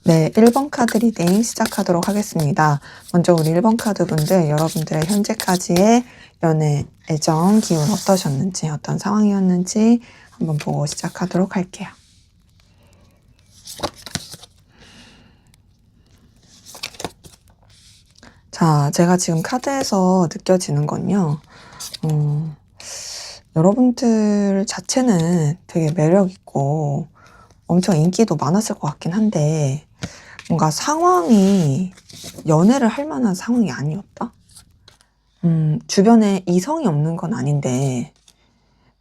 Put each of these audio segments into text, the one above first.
네, 1번 카드 리딩 시작하도록 하겠습니다. 먼저 우리 1번 카드 분들, 여러분들의 현재까지의 연애, 애정, 기운 어떠셨는지, 어떤 상황이었는지 한번 보고 시작하도록 할게요. 자, 제가 지금 카드에서 느껴지는 건요. 여러분들 자체는 되게 매력있고 엄청 인기도 많았을 것 같긴 한데 뭔가 상황이 연애를 할 만한 상황이 아니었다? 주변에 이성이 없는 건 아닌데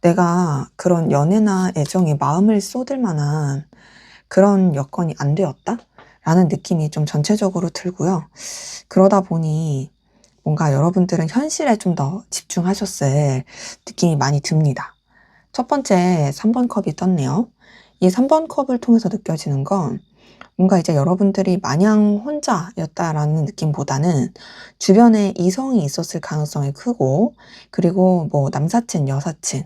내가 그런 연애나 애정에 마음을 쏟을 만한 그런 여건이 안 되었다? 라는 느낌이 좀 전체적으로 들고요. 그러다 보니 뭔가 여러분들은 현실에 좀 더 집중하셨을 느낌이 많이 듭니다. 첫 번째 3번 컵이 떴네요. 이 3번 컵을 통해서 느껴지는 건 뭔가 이제 여러분들이 마냥 혼자였다라는 느낌보다는 주변에 이성이 있었을 가능성이 크고, 그리고 뭐 남사친, 여사친,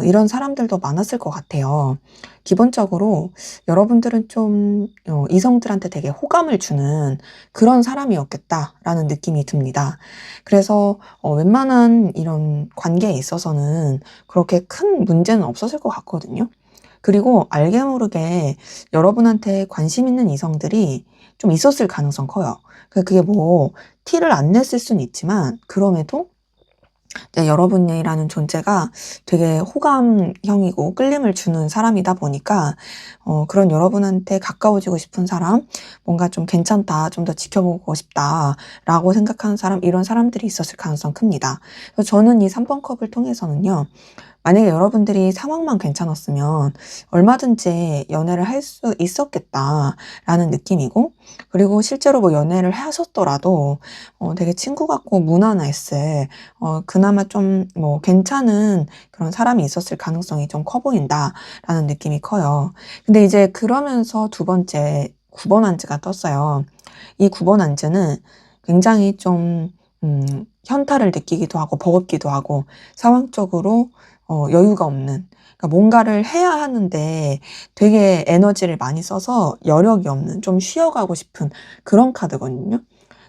이런 사람들도 많았을 것 같아요. 기본적으로 여러분들은 좀 이성들한테 되게 호감을 주는 그런 사람이었겠다라는 느낌이 듭니다. 그래서 웬만한 이런 관계에 있어서는 그렇게 큰 문제는 없었을 것 같거든요. 그리고 알게 모르게 여러분한테 관심 있는 이성들이 좀 있었을 가능성 커요. 그게 뭐 티를 안 냈을 수는 있지만 그럼에도 이제 여러분이라는 존재가 되게 호감형이고 끌림을 주는 사람이다 보니까 그런 여러분한테 가까워지고 싶은 사람, 뭔가 좀 괜찮다, 좀 더 지켜보고 싶다라고 생각하는 사람, 이런 사람들이 있었을 가능성 큽니다. 그래서 저는 이 3번 컵을 통해서는요. 만약에 여러분들이 상황만 괜찮았으면 얼마든지 연애를 할 수 있었겠다라는 느낌이고, 그리고 실제로 뭐 연애를 하셨더라도 되게 친구 같고 무난했을 그나마 좀 뭐 괜찮은 그런 사람이 있었을 가능성이 좀 커 보인다라는 느낌이 커요. 근데 이제 그러면서 두 번째 9번 안즈가 떴어요. 이 9번 안즈는 굉장히 좀 현타를 느끼기도 하고 버겁기도 하고 상황적으로 여유가 없는, 그러니까 뭔가를 해야 하는데 되게 에너지를 많이 써서 여력이 없는, 좀 쉬어가고 싶은 그런 카드거든요.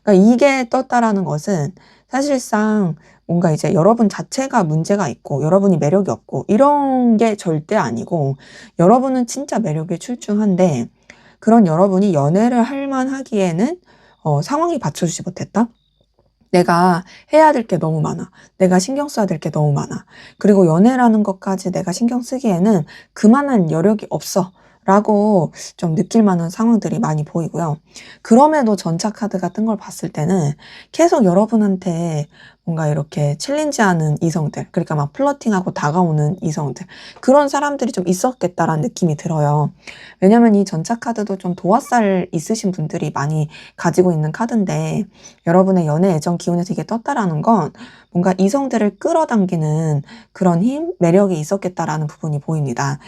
그러니까 이게 떴다라는 것은 사실상 뭔가 이제 여러분 자체가 문제가 있고 여러분이 매력이 없고 이런 게 절대 아니고, 여러분은 진짜 매력에 출중한데 그런 여러분이 연애를 할 만하기에는 상황이 받쳐주지 못했다? 내가 해야 될 게 너무 많아. 내가 신경 써야 될 게 너무 많아. 그리고 연애라는 것까지 내가 신경 쓰기에는 그만한 여력이 없어. 라고 좀 느낄 만한 상황들이 많이 보이고요. 그럼에도 전차 카드가 뜬 걸 봤을 때는 계속 여러분한테 뭔가 이렇게 챌린지하는 이성들, 그러니까 막 플러팅하고 다가오는 이성들, 그런 사람들이 좀 있었겠다라는 느낌이 들어요. 왜냐면 이 전차 카드도 좀 도화살 있으신 분들이 많이 가지고 있는 카드인데, 여러분의 연애 애정 기운에서 이게 떴다라는 건 뭔가 이성들을 끌어당기는 그런 힘, 매력이 있었겠다라는 부분이 보입니다.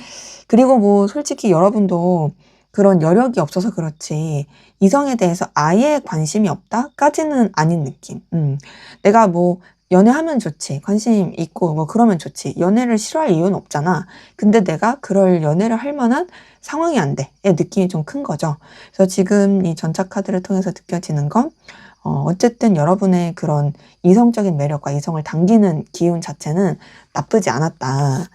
그리고 뭐 솔직히 여러분도 그런 여력이 없어서 그렇지 이성에 대해서 아예 관심이 없다까지는 아닌 느낌. 내가 뭐 연애하면 좋지, 관심 있고 뭐 그러면 좋지, 연애를 싫어할 이유는 없잖아. 근데 내가 그럴 연애를 할 만한 상황이 안 돼의 느낌이 좀 큰 거죠. 그래서 지금 이 전차 카드를 통해서 느껴지는 건 어쨌든 여러분의 그런 이성적인 매력과 이성을 당기는 기운 자체는 나쁘지 않았다.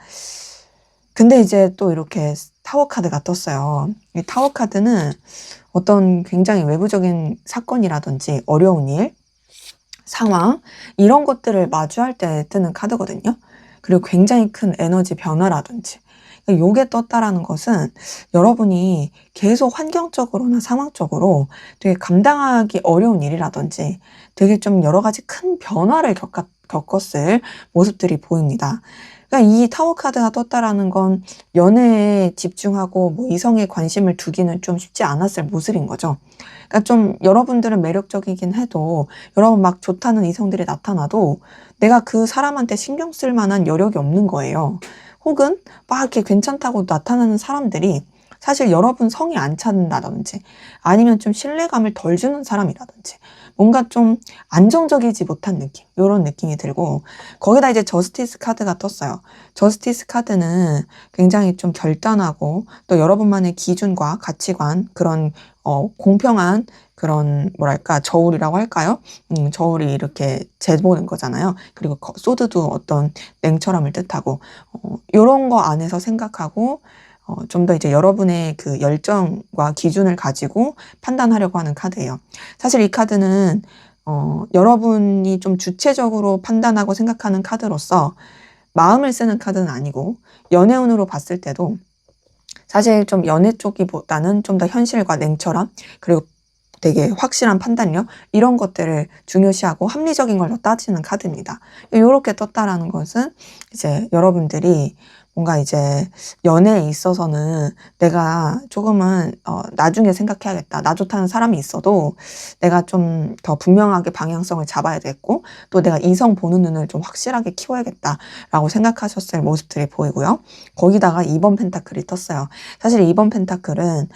근데 이제 또 이렇게 타워 카드가 떴어요. 이 타워 카드는 어떤 굉장히 외부적인 사건이라든지 어려운 일, 상황, 이런 것들을 마주할 때 뜨는 카드거든요. 그리고 굉장히 큰 에너지 변화라든지. 요게 떴다라는 것은 여러분이 계속 환경적으로나 상황적으로 되게 감당하기 어려운 일이라든지 되게 좀 여러 가지 큰 변화를 겪었을 모습들이 보입니다. 그러니까 이 타워 카드가 떴다라는 건 연애에 집중하고 뭐 이성에 관심을 두기는 좀 쉽지 않았을 모습인 거죠. 그러니까 좀 여러분들은 매력적이긴 해도, 여러분 막 좋다는 이성들이 나타나도 내가 그 사람한테 신경 쓸 만한 여력이 없는 거예요. 혹은 막 이렇게 괜찮다고 나타나는 사람들이 사실 여러분 성이 안 찬다든지 아니면 좀 신뢰감을 덜 주는 사람이라든지 뭔가 좀 안정적이지 못한 느낌, 이런 느낌이 들고, 거기다 이제 저스티스 카드가 떴어요. 저스티스 카드는 굉장히 좀 결단하고 또 여러분만의 기준과 가치관, 그런 공평한 그런 뭐랄까 저울이라고 할까요? 저울이 이렇게 재보는 거잖아요. 그리고 소드도 어떤 냉철함을 뜻하고 이런 거 안에서 생각하고 좀 더 이제 여러분의 그 열정과 기준을 가지고 판단하려고 하는 카드예요. 사실 이 카드는 여러분이 좀 주체적으로 판단하고 생각하는 카드로서 마음을 쓰는 카드는 아니고, 연애운으로 봤을 때도 사실 좀 연애 쪽이보다는 좀 더 현실과 냉철함, 그리고 되게 확실한 판단력, 이런 것들을 중요시하고 합리적인 걸 더 따지는 카드입니다. 이렇게 떴다라는 것은 이제 여러분들이 뭔가 이제 연애에 있어서는 내가 조금은 나중에 생각해야겠다. 나 좋다는 사람이 있어도 내가 좀 더 분명하게 방향성을 잡아야 되겠고, 또 내가 이성 보는 눈을 좀 확실하게 키워야겠다라고 생각하셨을 모습들이 보이고요. 거기다가 2번 펜타클이 떴어요. 사실 2번 펜타클은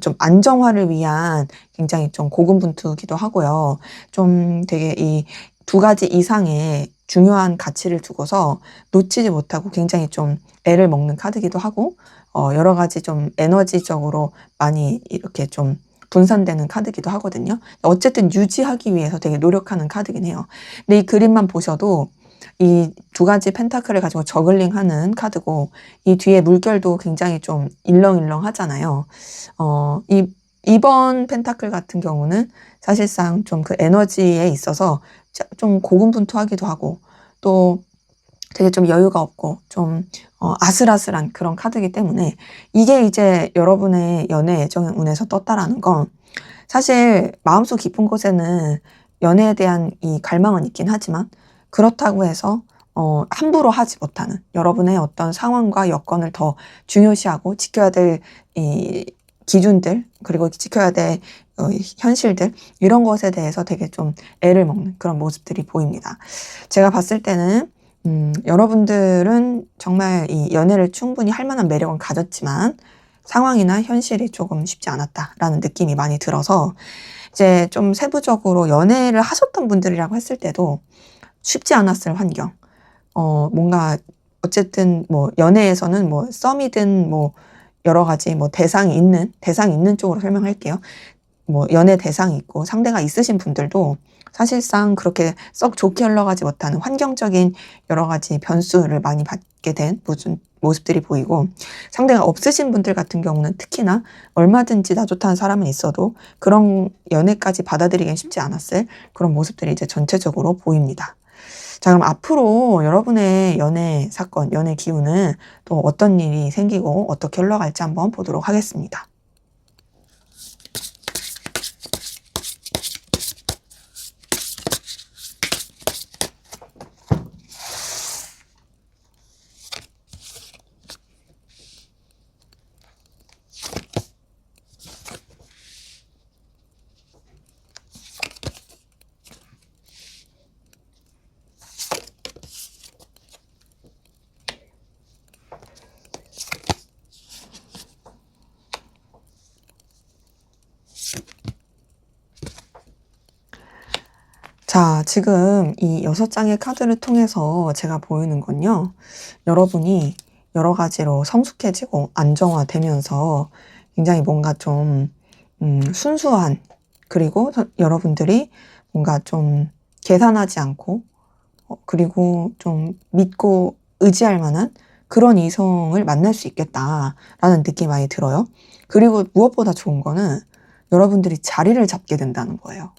좀 안정화를 위한 굉장히 좀 고군분투기도 하고요. 좀 되게 이 두 가지 이상의 중요한 가치를 두고서 놓치지 못하고 굉장히 좀 애를 먹는 카드기도 하고, 여러 가지 좀 에너지적으로 많이 이렇게 좀 분산되는 카드기도 하거든요. 어쨌든 유지하기 위해서 되게 노력하는 카드긴 해요. 근데 이 그림만 보셔도 이 두 가지 펜타클을 가지고 저글링하는 카드고, 이 뒤에 물결도 굉장히 좀 일렁일렁 하잖아요. 이 2번 펜타클 같은 경우는 사실상 좀 그 에너지에 있어서 좀 고군분투하기도 하고, 또 되게 좀 여유가 없고 좀 아슬아슬한 그런 카드이기 때문에, 이게 이제 여러분의 연애 애정의 운에서 떴다라는 건 사실 마음속 깊은 곳에는 연애에 대한 이 갈망은 있긴 하지만, 그렇다고 해서 함부로 하지 못하는 여러분의 어떤 상황과 여건을 더 중요시하고 지켜야 될 이 기준들, 그리고 지켜야 될 현실들, 이런 것에 대해서 되게 좀 애를 먹는 그런 모습들이 보입니다. 제가 봤을 때는 여러분들은 정말 이 연애를 충분히 할 만한 매력은 가졌지만 상황이나 현실이 조금 쉽지 않았다라는 느낌이 많이 들어서, 이제 좀 세부적으로 연애를 하셨던 분들이라고 했을 때도 쉽지 않았을 환경, 뭔가 어쨌든 뭐 연애에서는 뭐 썸이든 뭐 여러 가지 뭐 대상이 있는 쪽으로 설명할게요. 뭐 연애 대상이 있고 상대가 있으신 분들도 사실상 그렇게 썩 좋게 흘러가지 못하는 환경적인 여러 가지 변수를 많이 받게 된 모습들이 보이고, 상대가 없으신 분들 같은 경우는 특히나 얼마든지 나 좋다는 사람은 있어도 그런 연애까지 받아들이긴 쉽지 않았을 그런 모습들이 이제 전체적으로 보입니다. 자, 그럼 앞으로 여러분의 연애 사건, 연애 기운은 또 어떤 일이 생기고 어떻게 흘러갈지 한번 보도록 하겠습니다. 자, 지금 이 6장의 카드를 통해서 제가 보이는 건요, 여러분이 여러 가지로 성숙해지고 안정화되면서 굉장히 뭔가 좀 순수한, 그리고 여러분들이 뭔가 좀 계산하지 않고 그리고 좀 믿고 의지할 만한 그런 이성을 만날 수 있겠다라는 느낌이 많이 들어요. 그리고 무엇보다 좋은 거는 여러분들이 자리를 잡게 된다는 거예요.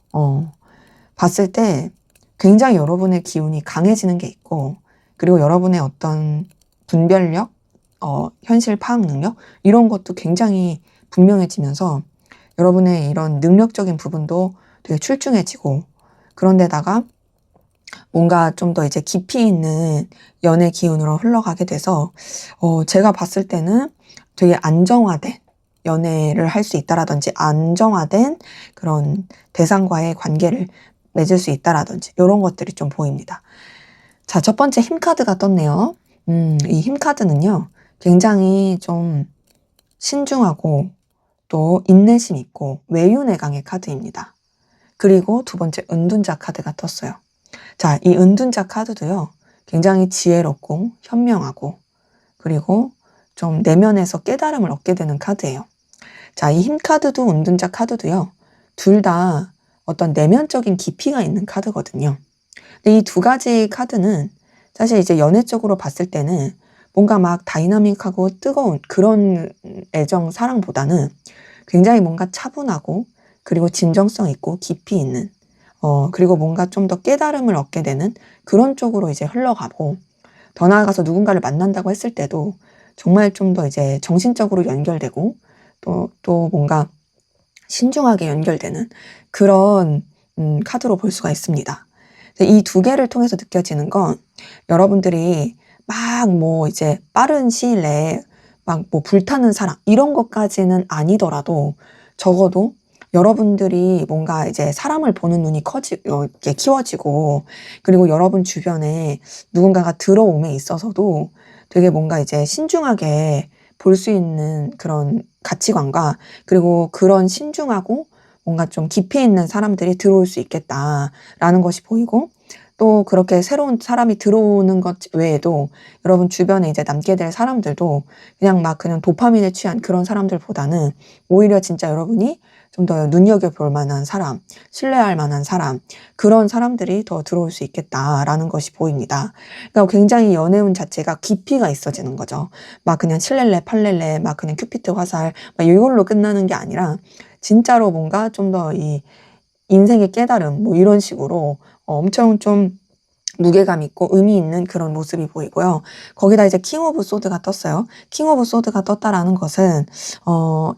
봤을 때 굉장히 여러분의 기운이 강해지는 게 있고, 그리고 여러분의 어떤 분별력, 현실 파악 능력, 이런 것도 굉장히 분명해지면서 여러분의 이런 능력적인 부분도 되게 출중해지고, 그런데다가 뭔가 좀 더 이제 깊이 있는 연애 기운으로 흘러가게 돼서 제가 봤을 때는 되게 안정화된 연애를 할 수 있다라든지, 안정화된 그런 대상과의 관계를 맺을 수 있다라든지, 이런 것들이 좀 보입니다. 자, 첫 번째 힘카드가 떴네요. 이 힘카드는요, 굉장히 좀 신중하고 또 인내심 있고 외윤에 강의 카드입니다. 그리고 두 번째 은둔자 카드가 떴어요. 자, 이 은둔자 카드도요. 굉장히 지혜롭고 현명하고 그리고 좀 내면에서 깨달음을 얻게 되는 카드예요. 자, 이 힘 카드도 은둔자 카드도요. 둘 다 어떤 내면적인 깊이가 있는 카드거든요. 근데 이 두 가지 카드는 사실 이제 연애적으로 봤을 때는 뭔가 막 다이나믹하고 뜨거운 그런 애정, 사랑보다는 굉장히 뭔가 차분하고 그리고 진정성 있고 깊이 있는 그리고 뭔가 좀 더 깨달음을 얻게 되는 그런 쪽으로 이제 흘러가고 더 나아가서 누군가를 만난다고 했을 때도 정말 좀 더 이제 정신적으로 연결되고 또 뭔가 신중하게 연결되는 그런 카드로 볼 수가 있습니다. 이 두 개를 통해서 느껴지는 건 여러분들이 막 뭐 이제 빠른 시일 내에 막 뭐 불타는 사랑 이런 것까지는 아니더라도 적어도 여러분들이 뭔가 이제 사람을 보는 눈이 이렇게 키워지고 그리고 여러분 주변에 누군가가 들어옴에 있어서도 되게 뭔가 이제 신중하게 볼 수 있는 그런 가치관과 그리고 그런 신중하고 뭔가 좀 깊이 있는 사람들이 들어올 수 있겠다라는 것이 보이고 또 그렇게 새로운 사람이 들어오는 것 외에도 여러분 주변에 이제 남게 될 사람들도 그냥 도파민에 취한 그런 사람들보다는 오히려 진짜 여러분이 좀 더 눈여겨볼 만한 사람, 신뢰할 만한 사람, 그런 사람들이 더 들어올 수 있겠다라는 것이 보입니다. 그러니까 굉장히 연애운 자체가 깊이가 있어지는 거죠. 막 그냥 칠렐레, 팔렐레, 막 그냥 큐피트 화살, 막 이걸로 끝나는 게 아니라 진짜로 뭔가 좀 더 이 인생의 깨달음, 뭐 이런 식으로 엄청 좀 무게감 있고 의미 있는 그런 모습이 보이고요. 거기다 이제 킹 오브 소드가 떴어요. 킹 오브 소드가 떴다라는 것은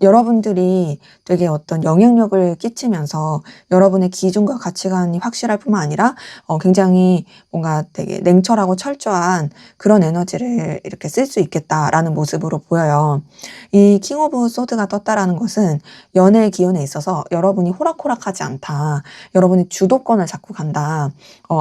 여러분들이 되게 어떤 영향력을 끼치면서 여러분의 기준과 가치관이 확실할 뿐만 아니라 굉장히 뭔가 되게 냉철하고 철저한 그런 에너지를 이렇게 쓸 수 있겠다라는 모습으로 보여요. 이 킹 오브 소드가 떴다라는 것은 연애의 기운에 있어서 여러분이 호락호락하지 않다. 여러분이 주도권을 잡고 간다.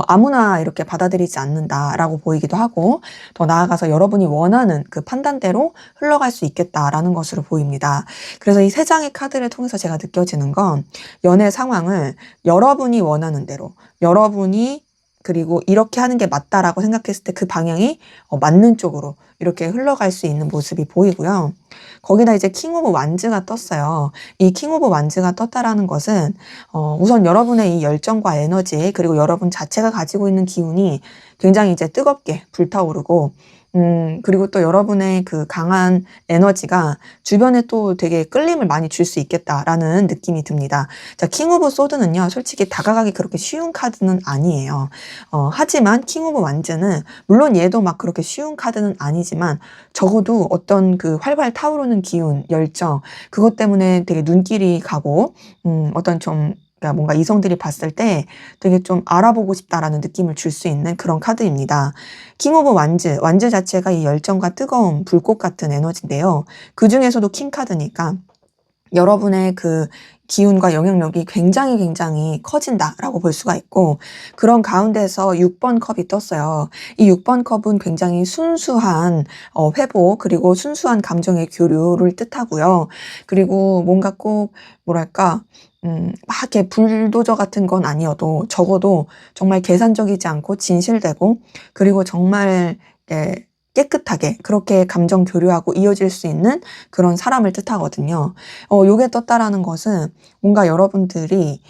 아무나 이렇게 받아들이지 않는다라고 보이기도 하고 더 나아가서 여러분이 원하는 그 판단대로 흘러갈 수 있겠다라는 것으로 보입니다. 그래서 이 세 장의 카드를 통해서 제가 느껴지는 건 연애 상황을 여러분이 원하는 대로 여러분이 그리고 이렇게 하는 게 맞다라고 생각했을 때 그 방향이 맞는 쪽으로 이렇게 흘러갈 수 있는 모습이 보이고요. 거기다 이제 킹 오브 완즈가 떴어요. 이 킹 오브 완즈가 떴다라는 것은 우선 여러분의 이 열정과 에너지 그리고 여러분 자체가 가지고 있는 기운이 굉장히 이제 뜨겁게 불타오르고 그리고 또 여러분의 그 강한 에너지가 주변에 또 되게 끌림을 많이 줄 수 있겠다라는 느낌이 듭니다. 자, 킹 오브 소드는요, 솔직히 다가가기 그렇게 쉬운 카드는 아니에요. 하지만 킹 오브 완즈는 물론 얘도 막 그렇게 쉬운 카드는 아니지만 적어도 어떤 그 활활 타오르는 기운, 열정 그것 때문에 되게 눈길이 가고 어떤 좀 그러니까 뭔가 이성들이 봤을 때 되게 좀 알아보고 싶다라는 느낌을 줄 수 있는 그런 카드입니다. 킹 오브 완즈 자체가 이 열정과 뜨거움, 불꽃 같은 에너지인데요. 그 중에서도 킹 카드니까 여러분의 그 기운과 영향력이 굉장히 커진다라고 볼 수가 있고 그런 가운데서 6번 컵이 떴어요. 이 6번 컵은 굉장히 순수한 회복 그리고 순수한 감정의 교류를 뜻하고요. 그리고 뭔가 꼭 뭐랄까 막 이렇게 불도저 같은 건 아니어도 적어도 정말 계산적이지 않고 진실되고 그리고 정말 깨끗하게 그렇게 감정 교류하고 이어질 수 있는 그런 사람을 뜻하거든요. 요게 떴다라는 것은 뭔가 여러분들이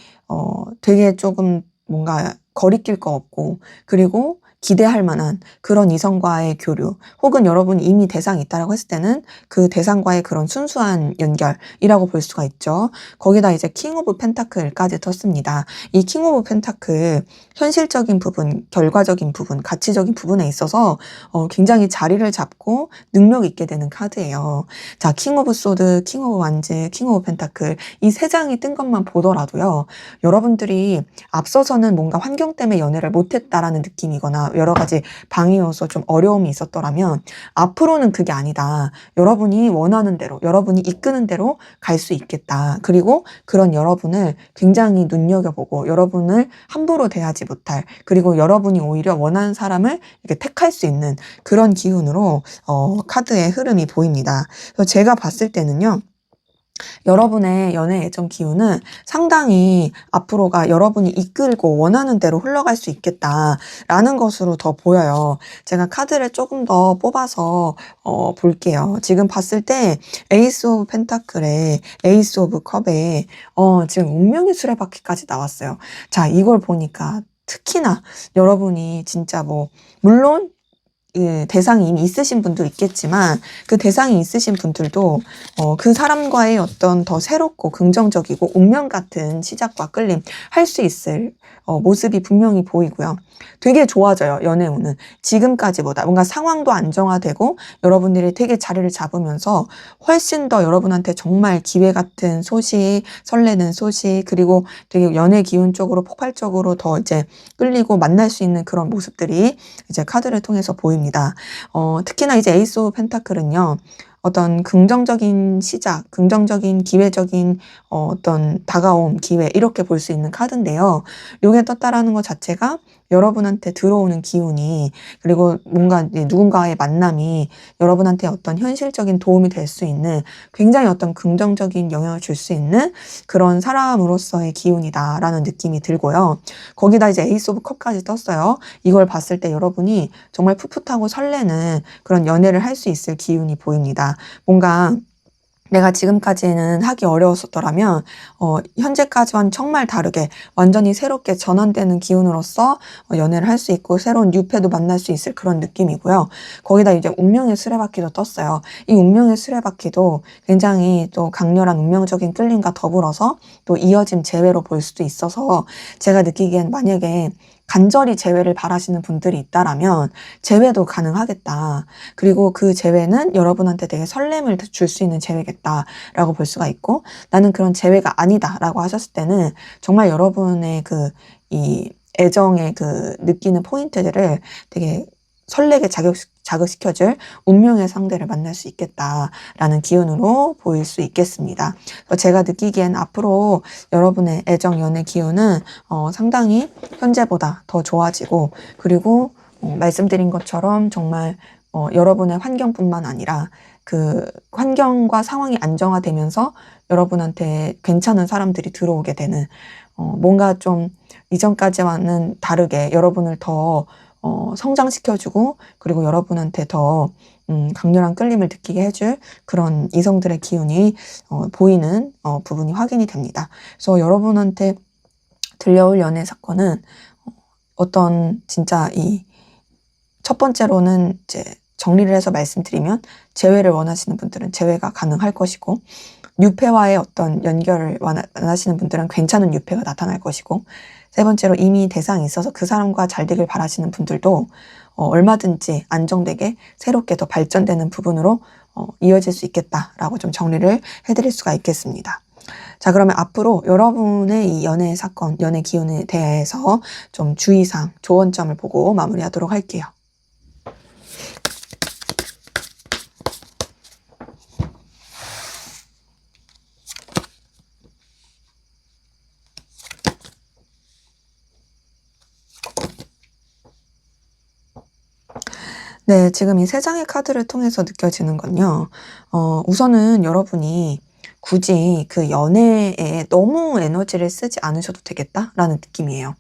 되게 조금 뭔가 거리낄 거 없고 그리고 기대할 만한 그런 이성과의 교류 혹은 여러분이 이미 대상이 있다라고 했을 때는 그 대상과의 그런 순수한 연결이라고 볼 수가 있죠. 거기다 이제 킹 오브 펜타클까지 떴습니다. 이 킹 오브 펜타클 현실적인 부분, 결과적인 부분, 가치적인 부분에 있어서 굉장히 자리를 잡고 능력 있게 되는 카드예요. 자, 킹 오브 소드, 킹 오브 완즈, 킹 오브 펜타클 이 세 장이 뜬 것만 보더라도요. 여러분들이 앞서서는 뭔가 환경 때문에 연애를 못했다라는 느낌이거나 다 여러 가지 방해 요소 좀 어려움이 있었더라면 앞으로는 그게 아니다. 여러분이 원하는 대로, 여러분이 이끄는 대로 갈 수 있겠다. 그리고 그런 여러분을 굉장히 눈여겨보고 여러분을 함부로 대하지 못할, 그리고 여러분이 오히려 원하는 사람을 이렇게 택할 수 있는 그런 기운으로 카드의 흐름이 보입니다. 그래서 제가 봤을 때는요, 여러분의 연애 애정 기운은 상당히 앞으로가 여러분이 이끌고 원하는 대로 흘러갈 수 있겠다라는 것으로 더 보여요. 제가 카드를 조금 더 뽑아서 볼게요. 지금 봤을 때 에이스 오브 펜타클에 에이스 오브 컵에 지금 운명의 수레바퀴까지 나왔어요. 자, 이걸 보니까 특히나 여러분이 진짜 물론 대상이 이미 있으신 분도 있겠지만 그 대상이 있으신 분들도 그 사람과의 어떤 더 새롭고 긍정적이고 운명 같은 시작과 끌림 할 수 있을 모습이 분명히 보이고요. 되게 좋아져요. 연애운은 지금까지보다 뭔가 상황도 안정화되고 여러분들이 되게 자리를 잡으면서 훨씬 더 여러분한테 정말 기회 같은 소식, 설레는 소식, 그리고 되게 연애 기운 쪽으로 폭발적으로 더 이제 끌리고 만날 수 있는 그런 모습들이 이제 카드를 통해서 보입니다. 특히나 이제 에이스 오브 펜타클은요, 어떤 긍정적인 시작, 긍정적인 기회적인 어떤 다가온 기회, 이렇게 볼 수 있는 카드인데요. 요게 떴다라는 것 자체가 여러분한테 들어오는 기운이, 그리고 뭔가 이제 누군가의 만남이 여러분한테 어떤 현실적인 도움이 될 수 있는, 굉장히 어떤 긍정적인 영향을 줄 수 있는 그런 사람으로서의 기운이다라는 느낌이 들고요. 거기다 이제 에이스 오브 컵까지 떴어요. 이걸 봤을 때 여러분이 정말 풋풋하고 설레는 그런 연애를 할 수 있을 기운이 보입니다. 뭔가 내가 지금까지는 하기 어려웠었더라면 현재까지와는 정말 다르게 완전히 새롭게 전환되는 기운으로서 연애를 할 수 있고 새로운 뉴페도 만날 수 있을 그런 느낌이고요. 거기다 이제 운명의 수레바퀴도 떴어요. 이 운명의 수레바퀴도 굉장히 또 강렬한 운명적인 끌림과 더불어서 또 이어진 재회로 볼 수도 있어서, 제가 느끼기엔 만약에 간절히 재회를 바라시는 분들이 있다라면 재회도 가능하겠다. 그리고 그 재회는 여러분한테 되게 설렘을 줄 수 있는 재회겠다라고 볼 수가 있고, 나는 그런 재회가 아니다라고 하셨을 때는 정말 여러분의 이 애정의 느끼는 포인트들을 되게 설레게 자극시켜줄 운명의 상대를 만날 수 있겠다라는 기운으로 보일 수 있겠습니다. 제가 느끼기엔 앞으로 여러분의 애정 연애 기운은 상당히 현재보다 더 좋아지고, 그리고 말씀드린 것처럼 정말 여러분의 환경뿐만 아니라 그 환경과 상황이 안정화되면서 여러분한테 괜찮은 사람들이 들어오게 되는, 뭔가 좀 이전까지와는 다르게 여러분을 더 성장시켜주고, 그리고 여러분한테 더 강렬한 끌림을 느끼게 해줄 그런 이성들의 기운이 보이는 부분이 확인이 됩니다. 그래서 여러분한테 들려올 연애 사건은 어떤 진짜 이 첫 번째로는 이제 정리를 해서 말씀드리면, 재회를 원하시는 분들은 재회가 가능할 것이고, 뉴페와의 어떤 연결을 원하시는 분들은 괜찮은 뉴페가 나타날 것이고, 세 번째로 이미 대상이 있어서 그 사람과 잘 되길 바라시는 분들도 얼마든지 안정되게 새롭게 더 발전되는 부분으로 이어질 수 있겠다라고 좀 정리를 해드릴 수가 있겠습니다. 자, 그러면 앞으로 여러분의 이 연애 사건, 연애 기운에 대해서 좀 주의사항, 조언점을 보고 마무리하도록 할게요. 네, 지금 이 세 장의 카드를 통해서 느껴지는 건요, 우선은 여러분이 굳이 그 연애에 너무 에너지를 쓰지 않으셔도 되겠다라는 느낌이에요.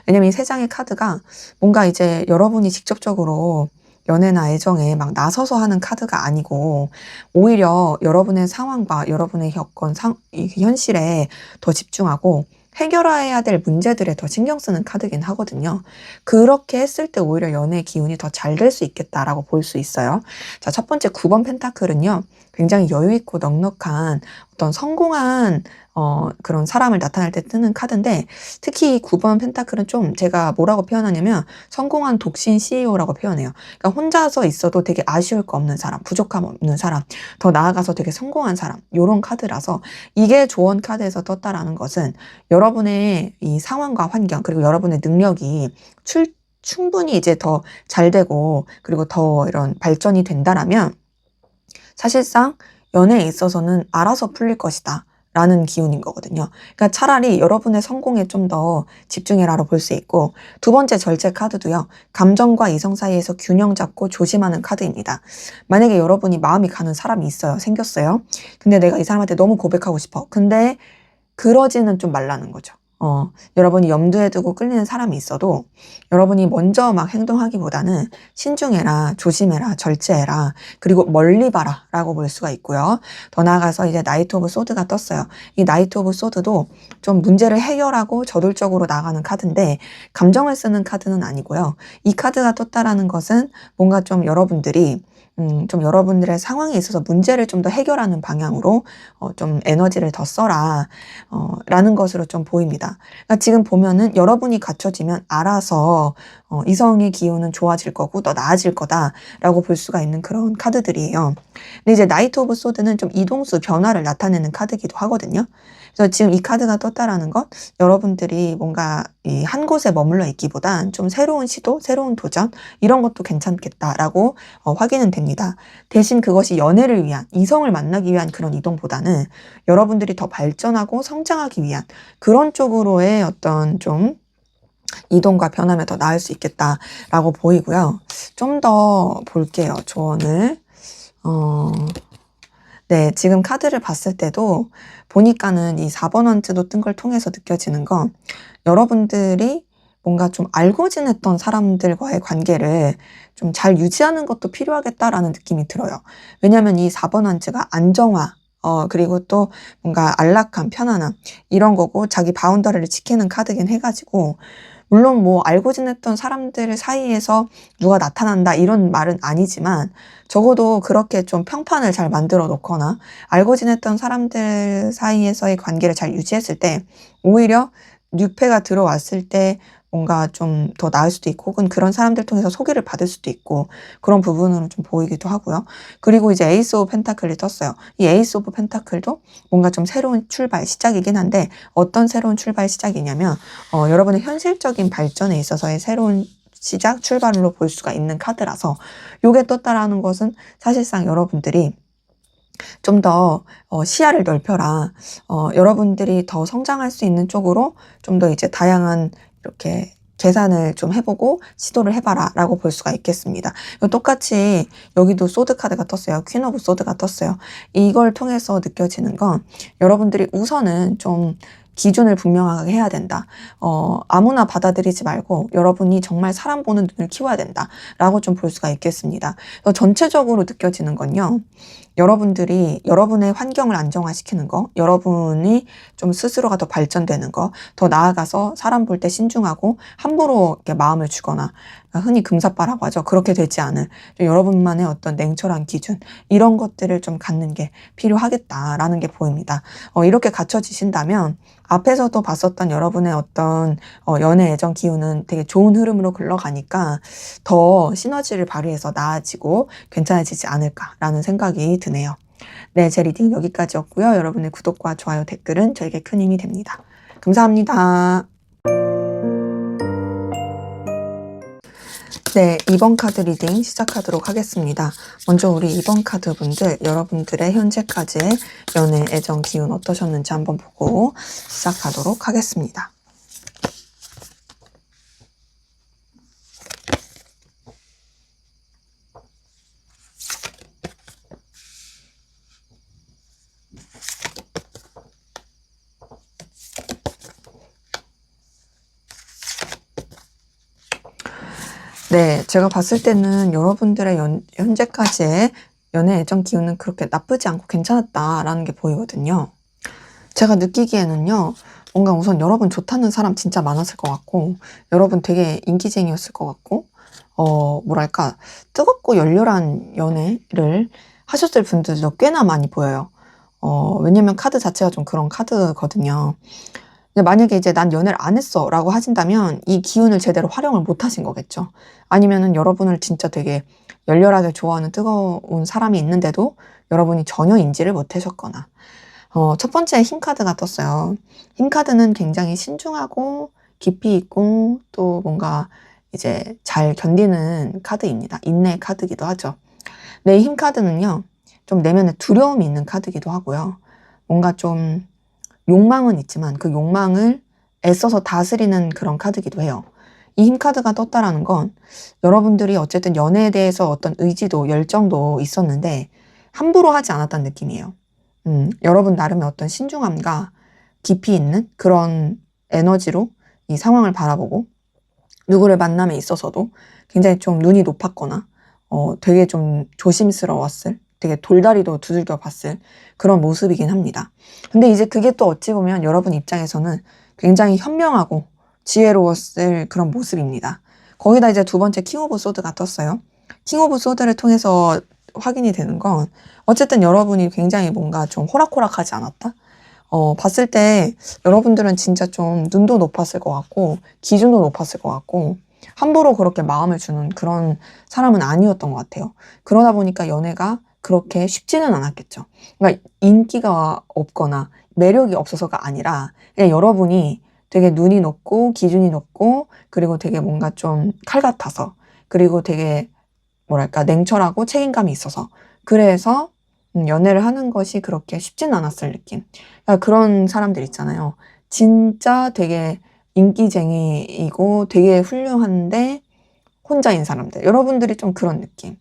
왜냐면 이 세 장의 카드가 뭔가 이제 여러분이 직접적으로 연애나 애정에 막 나서서 하는 카드가 아니고, 오히려 여러분의 상황과 여러분의 겪은 이 현실에 더 집중하고 해결해야 될 문제들에 더 신경 쓰는 카드긴 하거든요. 그렇게 했을 때 오히려 연애 기운이 더 잘 될 수 있겠다라고 볼 수 있어요. 자, 첫 번째 9번 펜타클은요, 굉장히 여유있고 넉넉한 어떤 성공한 그런 사람을 나타낼 때 뜨는 카드인데, 특히 9번 펜타클은 좀 제가 뭐라고 표현하냐면 성공한 독신 CEO라고 표현해요. 그러니까 혼자서 있어도 되게 아쉬울 거 없는 사람, 부족함 없는 사람, 더 나아가서 되게 성공한 사람, 요런 카드라서, 이게 조언 카드에서 떴다라는 것은 여러분의 이 상황과 환경, 그리고 여러분의 능력이 충분히 이제 더 잘 되고 그리고 더 이런 발전이 된다라면 사실상 연애에 있어서는 알아서 풀릴 것이다 라는 기운인 거거든요. 그러니까 차라리 여러분의 성공에 좀 더 집중해라로 볼 수 있고, 두 번째 절제 카드도요, 감정과 이성 사이에서 균형 잡고 조심하는 카드입니다. 만약에 여러분이 마음이 가는 사람이 있어요. 생겼어요. 근데 내가 이 사람한테 너무 고백하고 싶어. 근데 그러지는 좀 말라는 거죠. 여러분이 염두에 두고 끌리는 사람이 있어도 여러분이 먼저 막 행동하기보다는 신중해라, 조심해라, 절제해라, 그리고 멀리 봐라 라고 볼 수가 있고요. 더 나아가서 이제 나이트 오브 소드가 떴어요. 이 나이트 오브 소드도 좀 문제를 해결하고 저돌적으로 나가는 카드인데 감정을 쓰는 카드는 아니고요. 이 카드가 떴다라는 것은 뭔가 좀 여러분들이 좀 여러분들의 상황에 있어서 문제를 좀 더 해결하는 방향으로 좀 에너지를 더 써라 라는 것으로 좀 보입니다. 그러니까 지금 보면은 여러분이 갖춰지면 알아서 이성의 기운은 좋아질 거고 더 나아질 거다라고 볼 수가 있는 그런 카드들이에요. 근데 이제 나이트 오브 소드는 좀 이동수 변화를 나타내는 카드기도 하거든요. 그래서 지금 이 카드가 떴다라는 것, 여러분들이 뭔가 이 한 곳에 머물러 있기보단 좀 새로운 시도, 새로운 도전 이런 것도 괜찮겠다라고 확인은 됩니다. 대신 그것이 연애를 위한, 이성을 만나기 위한 그런 이동보다는 여러분들이 더 발전하고 성장하기 위한 그런 쪽으로의 어떤 좀 이동과 변화면 더 나을 수 있겠다라고 보이고요. 좀 더 볼게요. 조언을. 네, 지금 카드를 봤을 때도 보니까는 이 4번 원즈도 뜬 걸 통해서 느껴지는 건 여러분들이 뭔가 좀 알고 지냈던 사람들과의 관계를 좀 잘 유지하는 것도 필요하겠다라는 느낌이 들어요. 왜냐하면 이 4번 원즈가 안정화, 그리고 또 뭔가 안락함, 편안함 이런 거고 자기 바운더리를 지키는 카드긴 해가지고 물론 뭐 알고 지냈던 사람들 사이에서 누가 나타난다 이런 말은 아니지만 적어도 그렇게 좀 평판을 잘 만들어 놓거나 알고 지냈던 사람들 사이에서의 관계를 잘 유지했을 때 오히려 뉴페가 들어왔을 때 뭔가 좀 더 나을 수도 있고 혹은 그런 사람들 통해서 소개를 받을 수도 있고 그런 부분으로 좀 보이기도 하고요. 그리고 이제 에이스 오브 펜타클이 떴어요. 이 에이스 오브 펜타클도 뭔가 좀 새로운 출발 시작이긴 한데 어떤 새로운 출발 시작이냐면 여러분의 현실적인 발전에 있어서의 새로운 시작, 출발로 볼 수가 있는 카드라서 요게 떴다라는 것은 사실상 여러분들이 좀 더 시야를 넓혀라. 여러분들이 더 성장할 수 있는 쪽으로 좀 더 이제 다양한 이렇게 계산을 좀 해보고 시도를 해봐라 라고 볼 수가 있겠습니다. 똑같이 여기도 소드 카드가 떴어요. 퀸 오브 소드가 떴어요. 이걸 통해서 느껴지는 건 여러분들이 우선은 좀 기준을 분명하게 해야 된다. 아무나 받아들이지 말고 여러분이 정말 사람 보는 눈을 키워야 된다. 라고 좀 볼 수가 있겠습니다. 전체적으로 느껴지는 건요. 여러분들이 여러분의 환경을 안정화시키는 거, 여러분이 좀 스스로가 더 발전되는 거, 더 나아가서 사람 볼 때 신중하고 함부로 이렇게 마음을 주거나 흔히 금사빠라고 하죠. 그렇게 되지 않은 여러분만의 어떤 냉철한 기준 이런 것들을 좀 갖는 게 필요하겠다라는 게 보입니다. 이렇게 갖춰지신다면 앞에서도 봤었던 여러분의 어떤 연애 애정 기운은 되게 좋은 흐름으로 흘러가니까 더 시너지를 발휘해서 나아지고 괜찮아지지 않을까라는 생각이 드네요. 네, 제 리딩 여기까지였고요. 여러분의 구독과 좋아요, 댓글은 저에게 큰 힘이 됩니다. 감사합니다. 네, 2번 카드 리딩 시작하도록 하겠습니다. 먼저 우리 2번 카드 분들, 여러분들의 현재까지의 연애, 애정, 기운 어떠셨는지 한번 보고 시작하도록 하겠습니다. 네, 제가 봤을 때는 여러분들의 현재까지의 연애 애정 기운은 그렇게 나쁘지 않고 괜찮았다라는 게 보이거든요. 제가 느끼기에는요, 뭔가 우선 여러분 좋다는 사람 진짜 많았을 것 같고, 여러분 되게 인기쟁이였을 것 같고, 뭐랄까, 뜨겁고 열렬한 연애를 하셨을 분들도 꽤나 많이 보여요. 왜냐면 카드 자체가 좀 그런 카드거든요. 근데 만약에 이제 난 연애를 안 했어 라고 하신다면 이 기운을 제대로 활용을 못 하신 거겠죠. 아니면은 여러분을 진짜 되게 열렬하게 좋아하는 뜨거운 사람이 있는데도 여러분이 전혀 인지를 못 하셨거나. 첫 번째 흰 카드가 떴어요. 흰 카드는 굉장히 신중하고 깊이 있고 또 뭔가 이제 잘 견디는 카드입니다. 인내 카드기도 하죠. 내 힘 카드는요, 좀 내면에 두려움이 있는 카드기도 하고요. 뭔가 좀 욕망은 있지만 그 욕망을 애써서 다스리는 그런 카드기도 해요. 이 힘 카드가 떴다라는 건 여러분들이 어쨌든 연애에 대해서 어떤 의지도 열정도 있었는데 함부로 하지 않았다는 느낌이에요. 여러분 나름의 어떤 신중함과 깊이 있는 그런 에너지로 이 상황을 바라보고 누구를 만남에 있어서도 굉장히 좀 눈이 높았거나 되게 좀 조심스러웠을, 되게 돌다리도 두들겨 봤을 그런 모습이긴 합니다. 근데 이제 그게 또 어찌 보면 여러분 입장에서는 굉장히 현명하고 지혜로웠을 그런 모습입니다. 거기다 이제 두 번째 킹 오브 소드가 떴어요. 킹 오브 소드를 통해서 확인이 되는 건 어쨌든 여러분이 굉장히 뭔가 좀 호락호락하지 않았다? 봤을 때 여러분들은 진짜 좀 눈도 높았을 것 같고 기준도 높았을 것 같고 함부로 그렇게 마음을 주는 그런 사람은 아니었던 것 같아요. 그러다 보니까 연애가 그렇게 쉽지는 않았겠죠. 그러니까 인기가 없거나 매력이 없어서가 아니라 그냥 여러분이 되게 눈이 높고 기준이 높고 그리고 되게 뭔가 좀 칼 같아서 그리고 되게 뭐랄까 냉철하고 책임감이 있어서 그래서 연애를 하는 것이 그렇게 쉽진 않았을 느낌. 그러니까 그런 사람들 있잖아요. 진짜 되게 인기쟁이이고 되게 훌륭한데 혼자인 사람들. 여러분들이 좀 그런 느낌.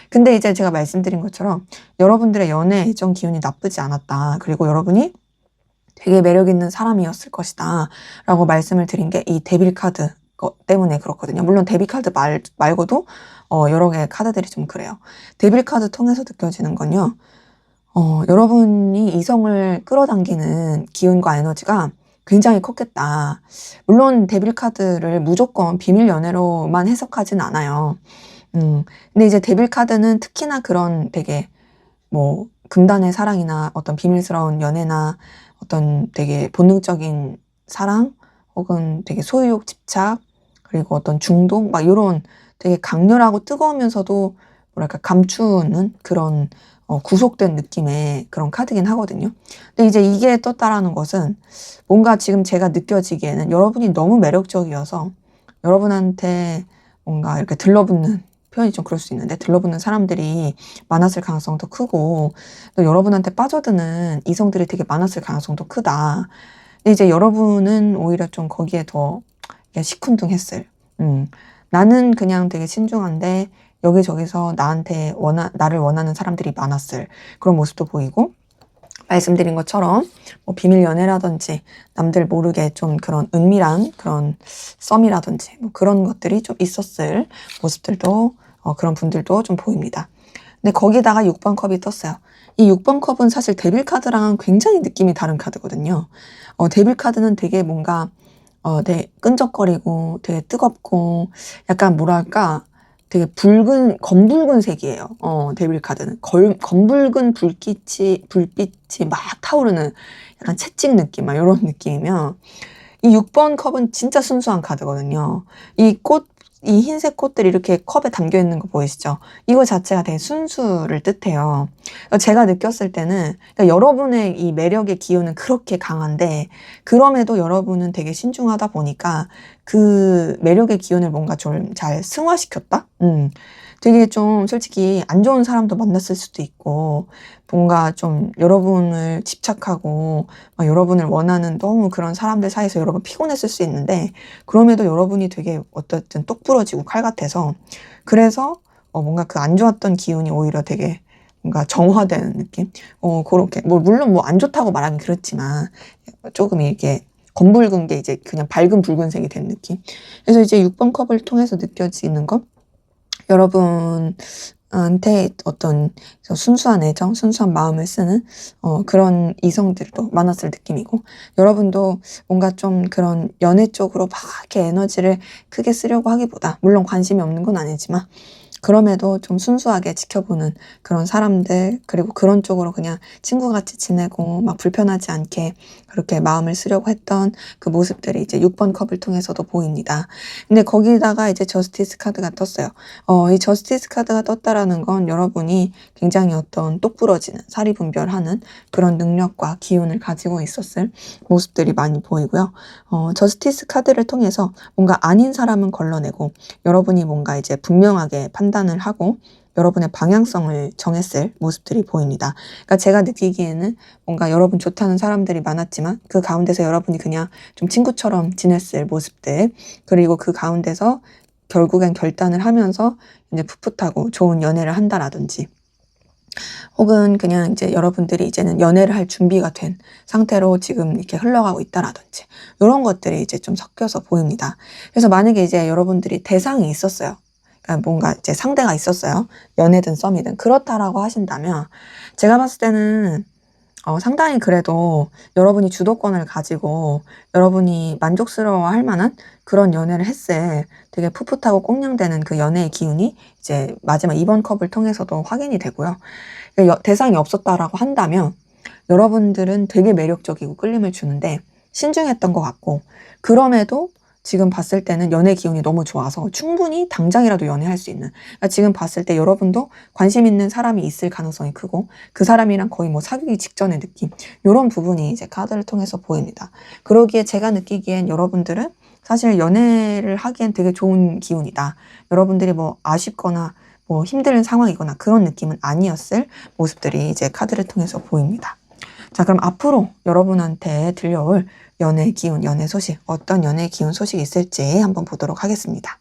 근데 이제 제가 말씀드린 것처럼 여러분들의 연애 애정 기운이 나쁘지 않았다. 그리고 여러분이 되게 매력 있는 사람이었을 것이다. 라고 말씀을 드린 게 이 데빌 카드 때문에 그렇거든요. 물론 데빌 카드 말고도 여러 개의 카드들이 좀 그래요. 데빌 카드 통해서 느껴지는 건요. 여러분이 이성을 끌어당기는 기운과 에너지가 굉장히 컸겠다. 물론 데빌 카드를 무조건 비밀 연애로만 해석하진 않아요. 근데 이제 데빌 카드는 특히나 그런 되게 뭐 금단의 사랑이나 어떤 비밀스러운 연애나 어떤 되게 본능적인 사랑 혹은 되게 소유욕 집착 그리고 어떤 중독 막 이런 되게 강렬하고 뜨거우면서도 뭐랄까 감추는 그런 구속된 느낌의 그런 카드긴 하거든요. 근데 이제 이게 떴다라는 것은 뭔가 지금 제가 느껴지기에는 여러분이 너무 매력적이어서 여러분한테 뭔가 이렇게 들러붙는 표현이 좀 그럴 수 있는데 들러붙는 사람들이 많았을 가능성도 크고 또 여러분한테 빠져드는 이성들이 되게 많았을 가능성도 크다. 근데 이제 여러분은 오히려 좀 거기에 더 시큰둥했을. 나는 그냥 되게 신중한데 여기저기서 나를 원하는 사람들이 많았을 그런 모습도 보이고 말씀드린 것처럼 뭐 비밀 연애라든지 남들 모르게 좀 그런 은밀한 그런 썸이라든지 뭐 그런 것들이 좀 있었을 모습들도 그런 분들도 좀 보입니다. 근데 거기다가 6번 컵이 떴어요. 이 6번 컵은 사실 데빌 카드랑은 굉장히 느낌이 다른 카드거든요. 데빌 카드는 되게 뭔가 되게 끈적거리고 되게 뜨겁고 약간 뭐랄까 되게 검붉은 색이에요. 데빌 카드는. 검붉은 불빛이 막 타오르는 약간 채찍 느낌, 막 이런 느낌이면 이 6번 컵은 진짜 순수한 카드거든요. 이 흰색 꽃들이 이렇게 컵에 담겨 있는 거 보이시죠? 이거 자체가 되게 순수를 뜻해요. 제가 느꼈을 때는 그러니까 여러분의 이 매력의 기운은 그렇게 강한데 그럼에도 여러분은 되게 신중하다 보니까 그 매력의 기운을 뭔가 좀 잘 승화시켰다? 되게 좀 솔직히 안 좋은 사람도 만났을 수도 있고 뭔가 좀 여러분을 집착하고 막 여러분을 원하는 너무 그런 사람들 사이에서 여러분 피곤했을 수 있는데 그럼에도 여러분이 되게 어쨌든 똑 부러지고 칼 같아서 그래서 뭔가 그 안 좋았던 기운이 오히려 되게 뭔가 정화되는 느낌? 그렇게 뭐 물론 뭐 안 좋다고 말하긴 그렇지만 조금 이렇게 검붉은 게 이제 그냥 밝은 붉은색이 된 느낌. 그래서 이제 6번 컵을 통해서 느껴지는 건 여러분한테 어떤 순수한 애정, 순수한 마음을 쓰는 그런 이성들도 많았을 느낌이고 여러분도 뭔가 좀 그런 연애 쪽으로 막 이렇게 에너지를 크게 쓰려고 하기보다 물론 관심이 없는 건 아니지만 그럼에도 좀 순수하게 지켜보는 그런 사람들 그리고 그런 쪽으로 그냥 친구같이 지내고 막 불편하지 않게 그렇게 마음을 쓰려고 했던 그 모습들이 이제 6번 컵을 통해서도 보입니다. 근데 거기다가 이제 저스티스 카드가 떴어요. 이 저스티스 카드가 떴다라는 건 여러분이 굉장히 어떤 똑부러지는, 사리분별하는 그런 능력과 기운을 가지고 있었을 모습들이 많이 보이고요. 저스티스 카드를 통해서 뭔가 아닌 사람은 걸러내고 여러분이 뭔가 이제 분명하게 판단을 하고 여러분의 방향성을 정했을 모습들이 보입니다. 그러니까 제가 느끼기에는 뭔가 여러분 좋다는 사람들이 많았지만 그 가운데서 여러분이 그냥 좀 친구처럼 지냈을 모습들, 그리고 그 가운데서 결국엔 결단을 하면서 이제 풋풋하고 좋은 연애를 한다라든지, 혹은 그냥 이제 여러분들이 이제는 연애를 할 준비가 된 상태로 지금 이렇게 흘러가고 있다라든지, 이런 것들이 이제 좀 섞여서 보입니다. 그래서 만약에 이제 여러분들이 대상이 있었어요. 그러니까 뭔가 이제 상대가 있었어요. 연애든 썸이든. 그렇다라고 하신다면, 제가 봤을 때는 상당히 그래도 여러분이 주도권을 가지고 여러분이 만족스러워할 만한 그런 연애를 했을, 되게 풋풋하고 꽁냥대는 그 연애의 기운이 이제 마지막 2번 컵을 통해서도 확인이 되고요. 대상이 없었다라고 한다면 여러분들은 되게 매력적이고 끌림을 주는데 신중했던 것 같고, 그럼에도 지금 봤을 때는 연애 기운이 너무 좋아서 충분히 당장이라도 연애할 수 있는, 그러니까 지금 봤을 때 여러분도 관심 있는 사람이 있을 가능성이 크고 그 사람이랑 거의 뭐 사귀기 직전의 느낌, 이런 부분이 이제 카드를 통해서 보입니다. 그러기에 제가 느끼기엔 여러분들은 사실 연애를 하기엔 되게 좋은 기운이다. 여러분들이 뭐 아쉽거나 뭐 힘든 상황이거나 그런 느낌은 아니었을 모습들이 이제 카드를 통해서 보입니다. 자, 그럼 앞으로 여러분한테 들려올 연애 기운, 연애 소식, 어떤 연애 기운 소식이 있을지 한번 보도록 하겠습니다.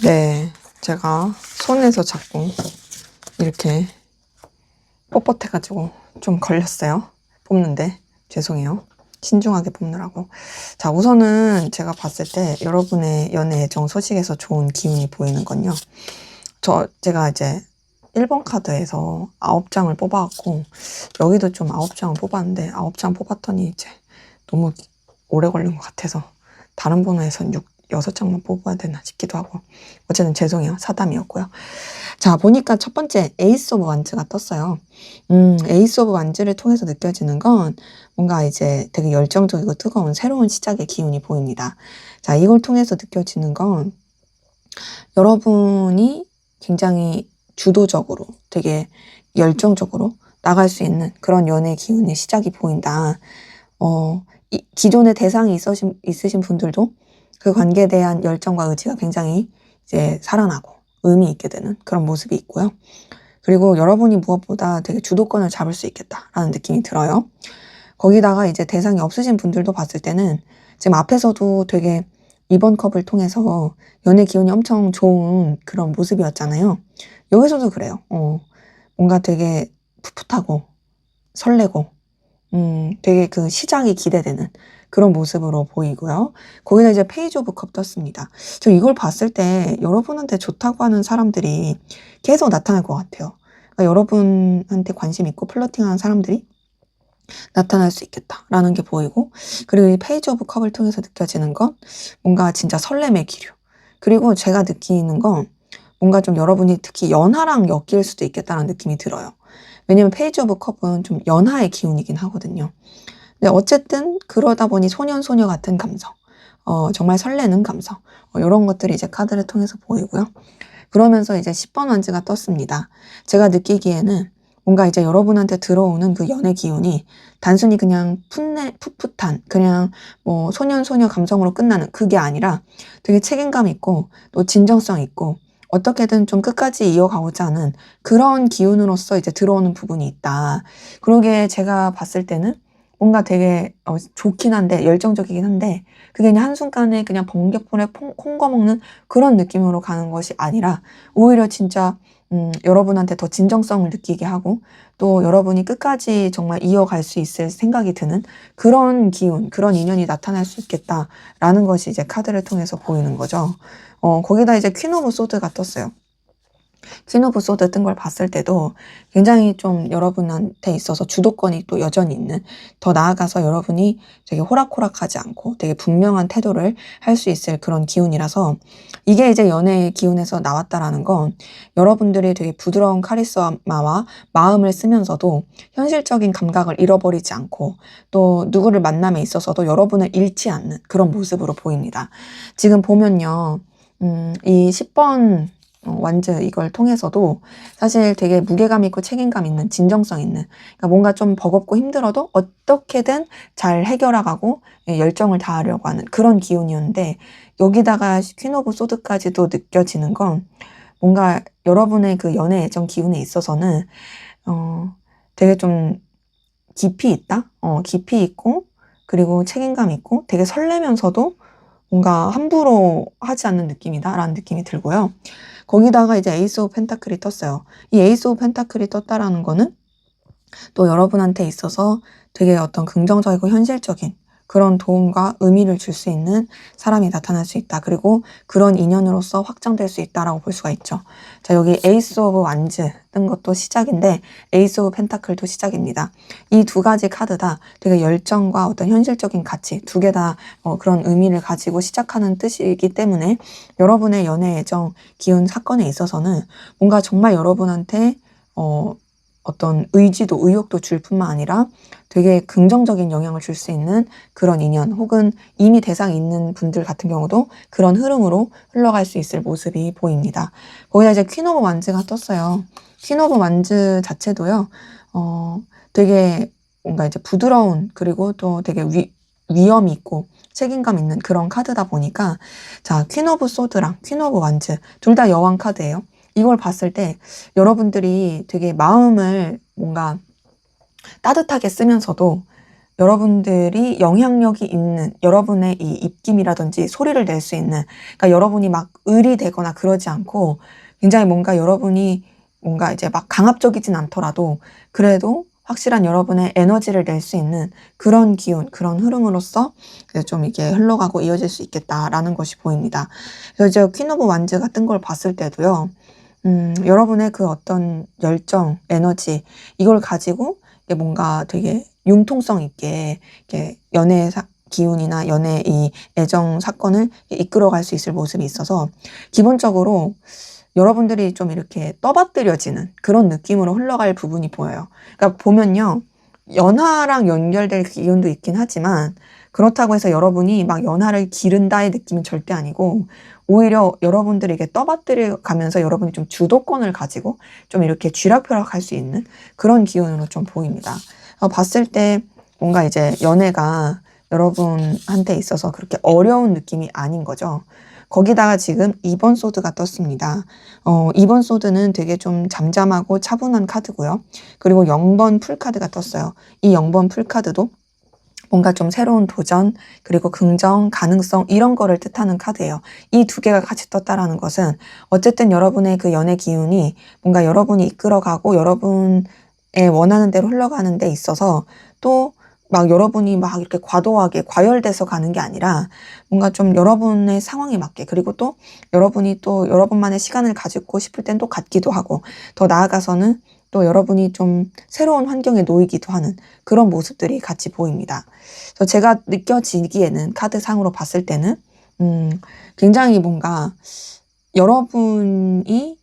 네, 제가 손에서 자꾸 이렇게 뻣뻣해가지고 좀 걸렸어요. 뽑는데 죄송해요. 신중하게 뽑느라고. 자, 우선은 제가 봤을 때 여러분의 연애 애정 소식에서 좋은 기운이 보이는 건요, 제가 이제 1번 카드에서 9장을 뽑아갖고 여기도 좀 9장을 뽑았는데 9장 뽑았더니 이제 너무 오래 걸린 것 같아서 다른 번호에선 6장만 뽑아야 되나 싶기도 하고, 어쨌든 죄송해요. 사담이었고요. 자, 보니까 첫 번째 에이스 오브 완즈가 떴어요. 에이스 오브 완즈를 통해서 느껴지는 건 뭔가 이제 되게 열정적이고 뜨거운 새로운 시작의 기운이 보입니다. 자, 이걸 통해서 느껴지는 건 여러분이 굉장히 주도적으로 되게 열정적으로 나갈 수 있는 그런 연애 기운의 시작이 보인다. 기존의 대상이 있으신 분들도 그 관계에 대한 열정과 의지가 굉장히 이제 살아나고 의미 있게 되는 그런 모습이 있고요. 그리고 여러분이 무엇보다 되게 주도권을 잡을 수 있겠다라는 느낌이 들어요. 거기다가 이제 대상이 없으신 분들도 봤을 때는 지금 앞에서도 되게 2번 컵을 통해서 연애 기운이 엄청 좋은 그런 모습이었잖아요. 여기서도 그래요. 뭔가 되게 풋풋하고 설레고 되게 그 시작이 기대되는 그런 모습으로 보이고요. 거기다 이제 페이지 오브 컵 떴습니다. 저 이걸 봤을 때 여러분한테 좋다고 하는 사람들이 계속 나타날 것 같아요. 그러니까 여러분한테 관심 있고 플러팅하는 사람들이 나타날 수 있겠다라는 게 보이고, 그리고 이 페이지 오브 컵을 통해서 느껴지는 건 뭔가 진짜 설렘의 기류. 그리고 제가 느끼는 건 뭔가 좀 여러분이 특히 연하랑 엮일 수도 있겠다는 느낌이 들어요. 왜냐면 페이지 오브 컵은 좀 연하의 기운이긴 하거든요. 근데 어쨌든 그러다 보니 소년소녀 같은 감성, 정말 설레는 감성, 이런 것들이 이제 카드를 통해서 보이고요. 그러면서 이제 10번 완즈가 떴습니다. 제가 느끼기에는 뭔가 이제 여러분한테 들어오는 그 연애 기운이 단순히 그냥 풋풋한 그냥 뭐 소년소녀 감성으로 끝나는 그게 아니라 되게 책임감 있고 또 진정성 있고 어떻게든 좀 끝까지 이어가고자 하는 그런 기운으로서 이제 들어오는 부분이 있다. 그러게 제가 봤을 때는 뭔가 되게 좋긴 한데 열정적이긴 한데 그게 그냥 한순간에 그냥 번개불에 콩 거먹는 그런 느낌으로 가는 것이 아니라 오히려 진짜 여러분한테 더 진정성을 느끼게 하고 또 여러분이 끝까지 정말 이어갈 수 있을 생각이 드는 그런 기운, 그런 인연이 나타날 수 있겠다라는 것이 이제 카드를 통해서 보이는 거죠. 거기다 이제 퀸 오브 소드가 떴어요. 퀸 오브 소드 뜬 걸 봤을 때도 굉장히 좀 여러분한테 있어서 주도권이 또 여전히 있는, 더 나아가서 여러분이 되게 호락호락하지 않고 되게 분명한 태도를 할 수 있을 그런 기운이라서 이게 이제 연애의 기운에서 나왔다라는 건 여러분들이 되게 부드러운 카리스마와 마음을 쓰면서도 현실적인 감각을 잃어버리지 않고 또 누구를 만남에 있어서도 여러분을 잃지 않는 그런 모습으로 보입니다. 지금 보면요. 이 10번 완즈 이걸 통해서도 사실 되게 무게감 있고 책임감 있는 진정성 있는, 그러니까 뭔가 좀 버겁고 힘들어도 어떻게든 잘 해결하고 열정을 다하려고 하는 그런 기운이었는데 여기다가 퀸 오브 소드까지도 느껴지는 건 뭔가 여러분의 그 연애 애정 기운에 있어서는 되게 좀 깊이 있다? 깊이 있고 그리고 책임감 있고 되게 설레면서도 뭔가 함부로 하지 않는 느낌이다라는 느낌이 들고요. 거기다가 이제 에이스 오브 펜타클이 떴어요. 이 에이스 오브 펜타클이 떴다라는 거는 또 여러분한테 있어서 되게 어떤 긍정적이고 현실적인 그런 도움과 의미를 줄 수 있는 사람이 나타날 수 있다. 그리고 그런 인연으로서 확장될 수 있다라고 볼 수가 있죠. 자, 여기 에이스 오브 완즈 뜬 것도 시작인데 에이스 오브 펜타클도 시작입니다. 이 두 가지 카드 다 되게 열정과 어떤 현실적인 가치 두 개 다 그런 의미를 가지고 시작하는 뜻이기 때문에 여러분의 연애 애정 기운 사건에 있어서는 뭔가 정말 여러분한테 어떤 의지도 의욕도 줄 뿐만 아니라 되게 긍정적인 영향을 줄 수 있는 그런 인연, 혹은 이미 대상이 있는 분들 같은 경우도 그런 흐름으로 흘러갈 수 있을 모습이 보입니다. 거기다 이제 퀸 오브 완즈가 떴어요. 퀸 오브 완즈 자체도요, 되게 뭔가 이제 부드러운, 그리고 또 되게 위험이 있고 책임감 있는 그런 카드다 보니까, 자, 퀸 오브 소드랑 퀸 오브 완즈 둘 다 여왕 카드예요. 이걸 봤을 때 여러분들이 되게 마음을 뭔가 따뜻하게 쓰면서도 여러분들이 영향력이 있는 여러분의 이 입김이라든지 소리를 낼 수 있는, 그러니까 여러분이 막 을이 되거나 그러지 않고 굉장히 뭔가 여러분이 뭔가 이제 막 강압적이진 않더라도 그래도 확실한 여러분의 에너지를 낼 수 있는 그런 기운, 그런 흐름으로서 좀 이게 흘러가고 이어질 수 있겠다라는 것이 보입니다. 그래서 이제 퀸 오브 완즈가 뜬 걸 봤을 때도요, 여러분의 그 어떤 열정, 에너지, 이걸 가지고 뭔가 되게 융통성 있게 이렇게 연애 기운이나 연애 이 애정 사건을 이끌어갈 수 있을 모습이 있어서 기본적으로 여러분들이 좀 이렇게 떠받들여지는 그런 느낌으로 흘러갈 부분이 보여요. 그러니까 보면요, 연하랑 연결될 기운도 있긴 하지만 그렇다고 해서 여러분이 막 연하를 기른다의 느낌은 절대 아니고 오히려 여러분들에게 떠받들여 가면서 여러분이 좀 주도권을 가지고 좀 이렇게 쥐락펴락할 수 있는 그런 기운으로 좀 보입니다. 봤을 때 뭔가 이제 연애가 여러분한테 있어서 그렇게 어려운 느낌이 아닌 거죠. 거기다가 지금 2번 소드가 떴습니다. 2번 소드는 되게 좀 잠잠하고 차분한 카드고요. 그리고 0번 풀카드가 떴어요. 이 0번 풀카드도 뭔가 좀 새로운 도전, 그리고 긍정, 가능성 이런 거를 뜻하는 카드예요. 이 두 개가 같이 떴다라는 것은 어쨌든 여러분의 그 연애 기운이 뭔가 여러분이 이끌어가고 여러분의 원하는 대로 흘러가는 데 있어서 또 막 여러분이 막 이렇게 과도하게 과열돼서 가는 게 아니라 뭔가 좀 여러분의 상황에 맞게, 그리고 또 여러분이 또 여러분만의 시간을 가지고 싶을 땐 또 갖기도 하고 더 나아가서는 또 여러분이 좀 새로운 환경에 놓이기도 하는 그런 모습들이 같이 보입니다. 그래서 제가 느껴지기에는 카드상으로 봤을 때는 굉장히 뭔가 여러분이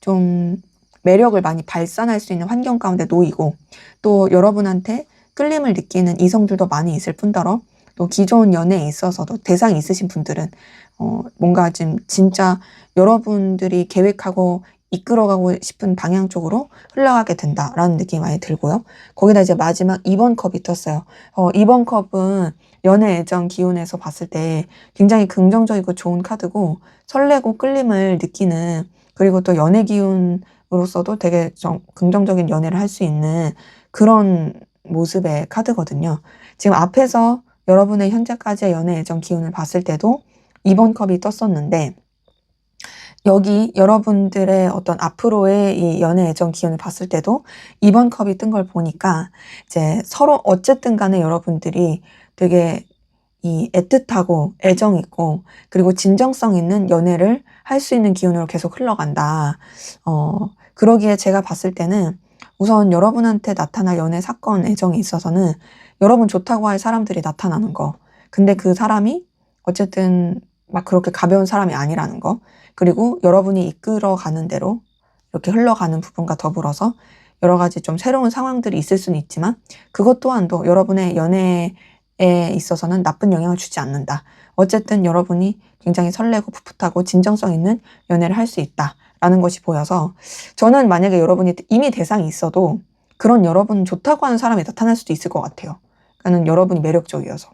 좀 매력을 많이 발산할 수 있는 환경 가운데 놓이고 또 여러분한테 끌림을 느끼는 이성들도 많이 있을 뿐더러 또 기존 연애에 있어서도 대상이 있으신 분들은 뭔가 지금 진짜 여러분들이 계획하고 이끌어가고 싶은 방향 쪽으로 흘러가게 된다라는 느낌이 많이 들고요. 거기다 이제 마지막 2번 컵이 떴어요. 2번 컵은 연애 애정 기운에서 봤을 때 굉장히 긍정적이고 좋은 카드고, 설레고 끌림을 느끼는, 그리고 또 연애 기운으로서도 되게 좀 긍정적인 연애를 할 수 있는 그런 모습의 카드거든요. 지금 앞에서 여러분의 현재까지의 연애 애정 기운을 봤을 때도 2번 컵이 떴었는데, 여기 여러분들의 어떤 앞으로의 이 연애 애정 기운을 봤을 때도 2번 컵이 뜬 걸 보니까, 이제 서로 어쨌든 간에 여러분들이 되게 이 애틋하고 애정 있고 그리고 진정성 있는 연애를 할 수 있는 기운으로 계속 흘러간다. 그러기에 제가 봤을 때는 우선 여러분한테 나타날 연애 사건 애정에 있어서는 여러분 좋다고 할 사람들이 나타나는 거. 근데 그 사람이 어쨌든 막 그렇게 가벼운 사람이 아니라는 거. 그리고 여러분이 이끌어가는 대로 이렇게 흘러가는 부분과 더불어서 여러 가지 좀 새로운 상황들이 있을 수는 있지만, 그것 또한도 여러분의 연애에 있어서는 나쁜 영향을 주지 않는다. 어쨌든 여러분이 굉장히 설레고 풋풋하고 진정성 있는 연애를 할 수 있다라는 것이 보여서, 저는 만약에 여러분이 이미 대상이 있어도 그런 여러분 좋다고 하는 사람이 나타날 수도 있을 것 같아요. 그러니까 여러분이 매력적이어서.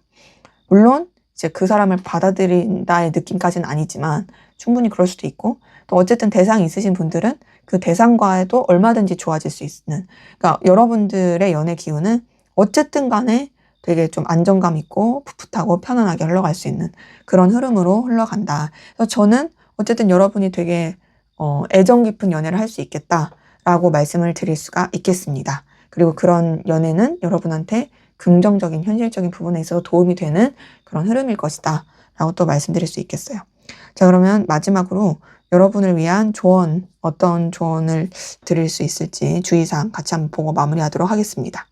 물론 이제 그 사람을 받아들인다의 느낌까지는 아니지만 충분히 그럴 수도 있고, 또 어쨌든 대상이 있으신 분들은 그 대상과도 얼마든지 좋아질 수 있는, 그러니까 여러분들의 연애 기운은 어쨌든 간에 되게 좀 안정감 있고 풋풋하고 편안하게 흘러갈 수 있는 그런 흐름으로 흘러간다. 그래서 저는 어쨌든 여러분이 되게 애정 깊은 연애를 할 수 있겠다라고 말씀을 드릴 수가 있겠습니다. 그리고 그런 연애는 여러분한테 긍정적인 현실적인 부분에 있어서 도움이 되는 그런 흐름일 것이다 라고 또 말씀드릴 수 있겠어요. 자, 그러면 마지막으로 여러분을 위한 조언, 어떤 조언을 드릴 수 있을지 주의사항 같이 한번 보고 마무리하도록 하겠습니다.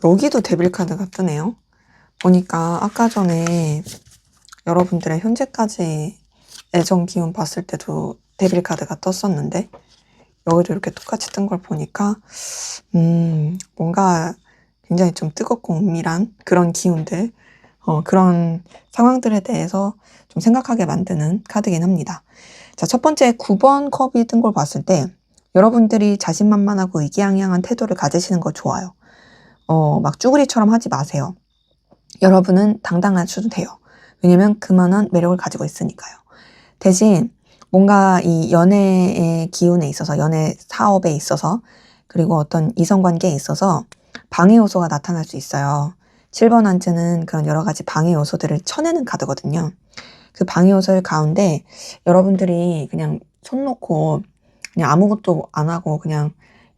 여기도 데빌 카드가 뜨네요. 보니까 아까 전에 여러분들의 현재까지 애정 기운 봤을 때도 데빌 카드가 떴었는데, 여기도 이렇게 똑같이 뜬 걸 보니까 뭔가 굉장히 좀 뜨겁고 은밀한 그런 기운들, 그런 상황들에 대해서 좀 생각하게 만드는 카드긴 합니다. 자, 첫 번째 9번 컵이 뜬 걸 봤을 때 여러분들이 자신만만하고 의기양양한 태도를 가지시는 거 좋아요. 막 쭈구리처럼 하지 마세요. 여러분은 당당하셔도 돼요. 왜냐면 그만한 매력을 가지고 있으니까요. 대신 뭔가 이 연애의 기운에 있어서, 연애 사업에 있어서, 그리고 어떤 이성관계에 있어서 방해 요소가 나타날 수 있어요. 7번 한트는 그런 여러 가지 방해 요소들을 쳐내는 카드거든요. 그 방해 요소 가운데 여러분들이 그냥 손 놓고 그냥 아무것도 안 하고 그냥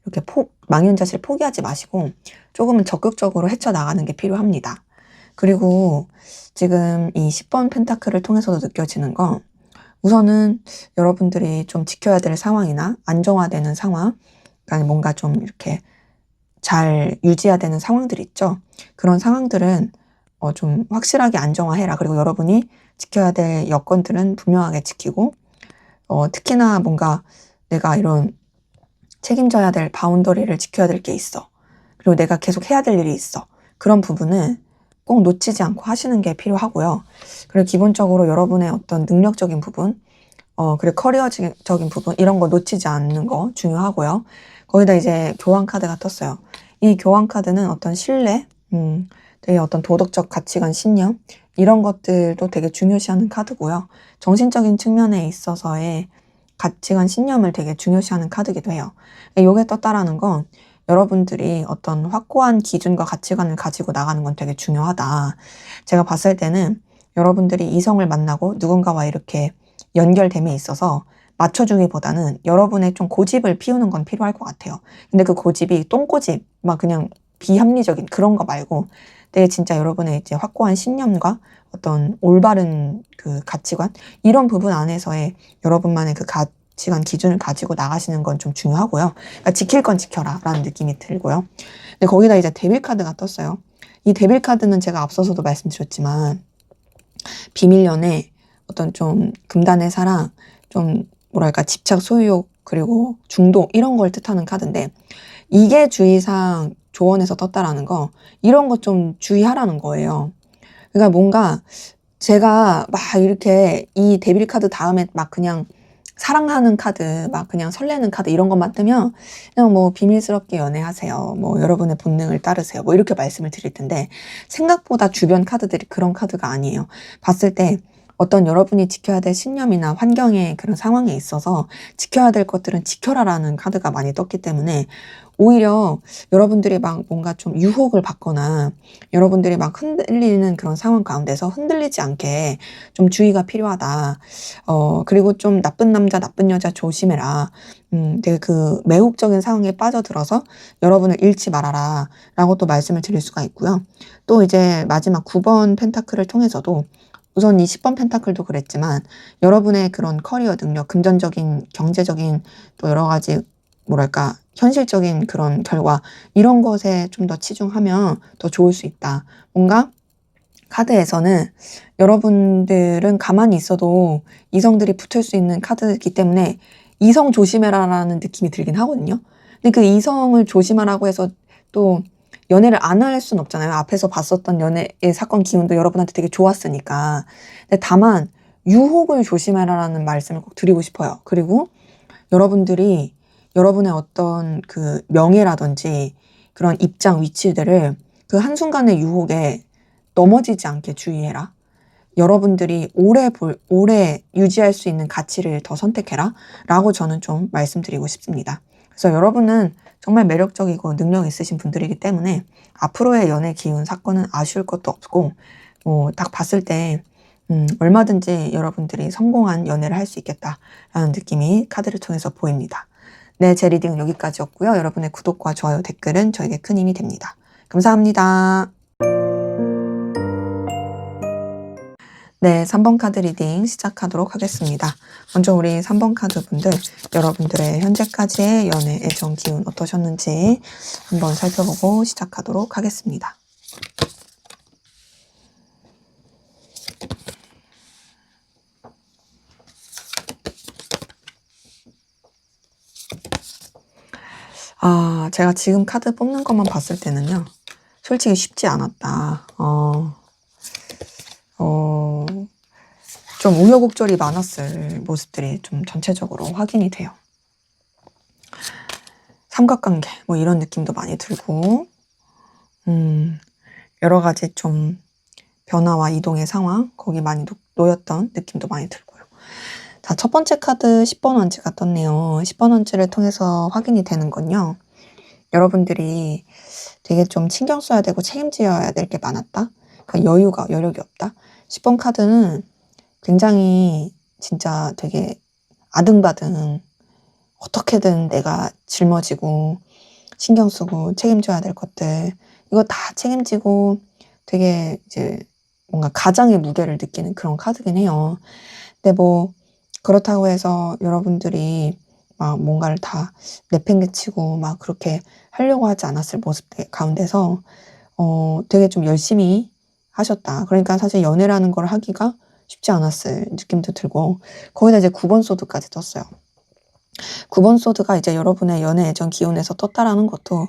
이렇게 망연자실 포기하지 마시고 조금은 적극적으로 헤쳐나가는 게 필요합니다. 그리고 지금 이 10번 펜타클을 통해서도 느껴지는 건, 우선은 여러분들이 좀 지켜야 될 상황이나 안정화되는 상황, 그러니까 뭔가 좀 이렇게 잘 유지해야 되는 상황들이 있죠. 그런 상황들은 좀 확실하게 안정화해라. 그리고 여러분이 지켜야 될 여건들은 분명하게 지키고, 특히나 뭔가 내가 이런 책임져야 될 바운더리를 지켜야 될 게 있어. 그리고 내가 계속 해야 될 일이 있어. 그런 부분은 꼭 놓치지 않고 하시는 게 필요하고요. 그리고 기본적으로 여러분의 어떤 능력적인 부분, 그리고 커리어적인 부분, 이런 거 놓치지 않는 거 중요하고요. 거기다 이제 교환 카드가 떴어요. 이 교환 카드는 어떤 신뢰, 되게 어떤 도덕적 가치관, 신념, 이런 것들도 되게 중요시하는 카드고요. 정신적인 측면에 있어서의 가치관, 신념을 되게 중요시하는 카드기도 해요. 이게 떴다라는 건 여러분들이 어떤 확고한 기준과 가치관을 가지고 나가는 건 되게 중요하다. 제가 봤을 때는 여러분들이 이성을 만나고 누군가와 이렇게 연결됨에 있어서 맞춰주기보다는 여러분의 좀 고집을 피우는 건 필요할 것 같아요. 근데 그 고집이 똥고집, 막 그냥 비합리적인 그런 거 말고, 되게 진짜 여러분의 이제 확고한 신념과 어떤 올바른 그 가치관, 이런 부분 안에서의 여러분만의 그 가치관 기준을 가지고 나가시는 건 좀 중요하고요. 그러니까 지킬 건 지켜라 라는 느낌이 들고요. 근데 거기다 이제 데빌 카드가 떴어요. 이 데빌 카드는 제가 앞서서도 말씀드렸지만 비밀 연애, 어떤 좀 금단의 사랑, 좀 뭐랄까 집착, 소유욕, 그리고 중독 이런 걸 뜻하는 카드인데, 이게 주의사항 조언에서 떴다라는 거, 이런 거 좀 주의하라는 거예요. 그러니까 뭔가 제가 막 이렇게 이 데빌 카드 다음에 막 그냥 사랑하는 카드, 막 그냥 설레는 카드 이런 것만 뜨면 그냥 뭐 비밀스럽게 연애하세요. 뭐 여러분의 본능을 따르세요. 뭐 이렇게 말씀을 드릴 텐데, 생각보다 주변 카드들이 그런 카드가 아니에요. 봤을 때 어떤 여러분이 지켜야 될 신념이나 환경의 그런 상황에 있어서 지켜야 될 것들은 지켜라라는 카드가 많이 떴기 때문에, 오히려 여러분들이 막 뭔가 좀 유혹을 받거나 여러분들이 막 흔들리는 그런 상황 가운데서 흔들리지 않게 좀 주의가 필요하다. 그리고 좀 나쁜 남자, 나쁜 여자 조심해라. 되게 그 매혹적인 상황에 빠져들어서 여러분을 잃지 말아라. 라고 또 말씀을 드릴 수가 있고요. 또 이제 마지막 9번 펜타클을 통해서도, 우선 이 10번 펜타클도 그랬지만 여러분의 그런 커리어 능력, 금전적인, 경제적인, 또 여러 가지 뭐랄까 현실적인 그런 결과, 이런 것에 좀 더 치중하면 더 좋을 수 있다. 뭔가 카드에서는 여러분들은 가만히 있어도 이성들이 붙을 수 있는 카드이기 때문에 이성 조심해라라는 느낌이 들긴 하거든요. 근데 그 이성을 조심하라고 해서 또 연애를 안 할 순 없잖아요. 앞에서 봤었던 연애의 사건 기운도 여러분한테 되게 좋았으니까. 근데 다만 유혹을 조심해라라는 말씀을 꼭 드리고 싶어요. 그리고 여러분들이 여러분의 어떤 그 명예라든지 그런 입장, 위치들을 그 한순간의 유혹에 넘어지지 않게 주의해라. 여러분들이 오래 유지할 수 있는 가치를 더 선택해라. 라고 저는 좀 말씀드리고 싶습니다. 그래서 여러분은 정말 매력적이고 능력 있으신 분들이기 때문에 앞으로의 연애 기운 사건은 아쉬울 것도 없고, 딱 봤을 때 얼마든지 여러분들이 성공한 연애를 할 수 있겠다라는 느낌이 카드를 통해서 보입니다. 네, 제 리딩은 여기까지였고요. 여러분의 구독과 좋아요, 댓글은 저에게 큰 힘이 됩니다. 감사합니다. 네, 3번 카드 리딩 시작하도록 하겠습니다. 먼저 우리 3번 카드 분들, 여러분들의 현재까지의 연애, 애정 기운 어떠셨는지 한번 살펴보고 시작하도록 하겠습니다. 제가 지금 카드 뽑는 것만 봤을 때는요, 솔직히 쉽지 않았다. 좀 우여곡절이 많았을 모습들이 좀 전체적으로 확인이 돼요. 삼각관계, 뭐 이런 느낌도 많이 들고, 여러 가지 좀 변화와 이동의 상황, 거기 많이 놓였던 느낌도 많이 들고요. 자, 첫 번째 카드 10번 원지가 떴네요. 10번 원지를 통해서 확인이 되는 건요, 여러분들이 되게 좀 신경 써야 되고 책임져야 될 게 많았다. 그러니까 여력이 없다. 10번 카드는 굉장히 진짜 되게 아등바등 어떻게든 내가 짊어지고 신경 쓰고 책임져야 될 것들, 이거 다 책임지고 되게 이제 뭔가 가장의 무게를 느끼는 그런 카드긴 해요. 근데 뭐 그렇다고 해서 여러분들이 막 뭔가를 다 내팽개치고 막 그렇게 하려고 하지 않았을 모습들 가운데서 되게 좀 열심히 하셨다. 그러니까 사실 연애라는 걸 하기가 쉽지 않았을 느낌도 들고, 거기다 이제 9번 소드까지 떴어요. 9번 소드가 이제 여러분의 연애 애정 기운에서 떴다라는 것도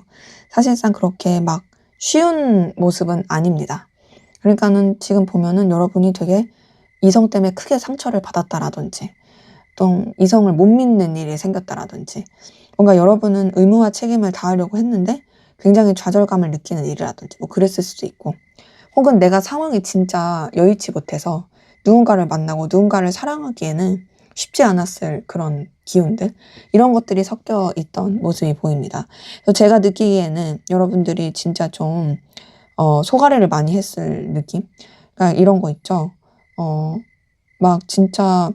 사실상 그렇게 막 쉬운 모습은 아닙니다. 그러니까는 지금 보면은 여러분이 되게 이성 때문에 크게 상처를 받았다라든지, 또 이성을 못 믿는 일이 생겼다라든지, 뭔가 여러분은 의무와 책임을 다하려고 했는데 굉장히 좌절감을 느끼는 일이라든지 뭐 그랬을 수도 있고, 혹은 내가 상황이 진짜 여의치 못해서 누군가를 만나고 누군가를 사랑하기에는 쉽지 않았을 그런 기운들, 이런 것들이 섞여 있던 모습이 보입니다. 그래서 제가 느끼기에는 여러분들이 진짜 좀 소가래를 많이 했을 느낌? 그러니까 이런 거 있죠. 막 진짜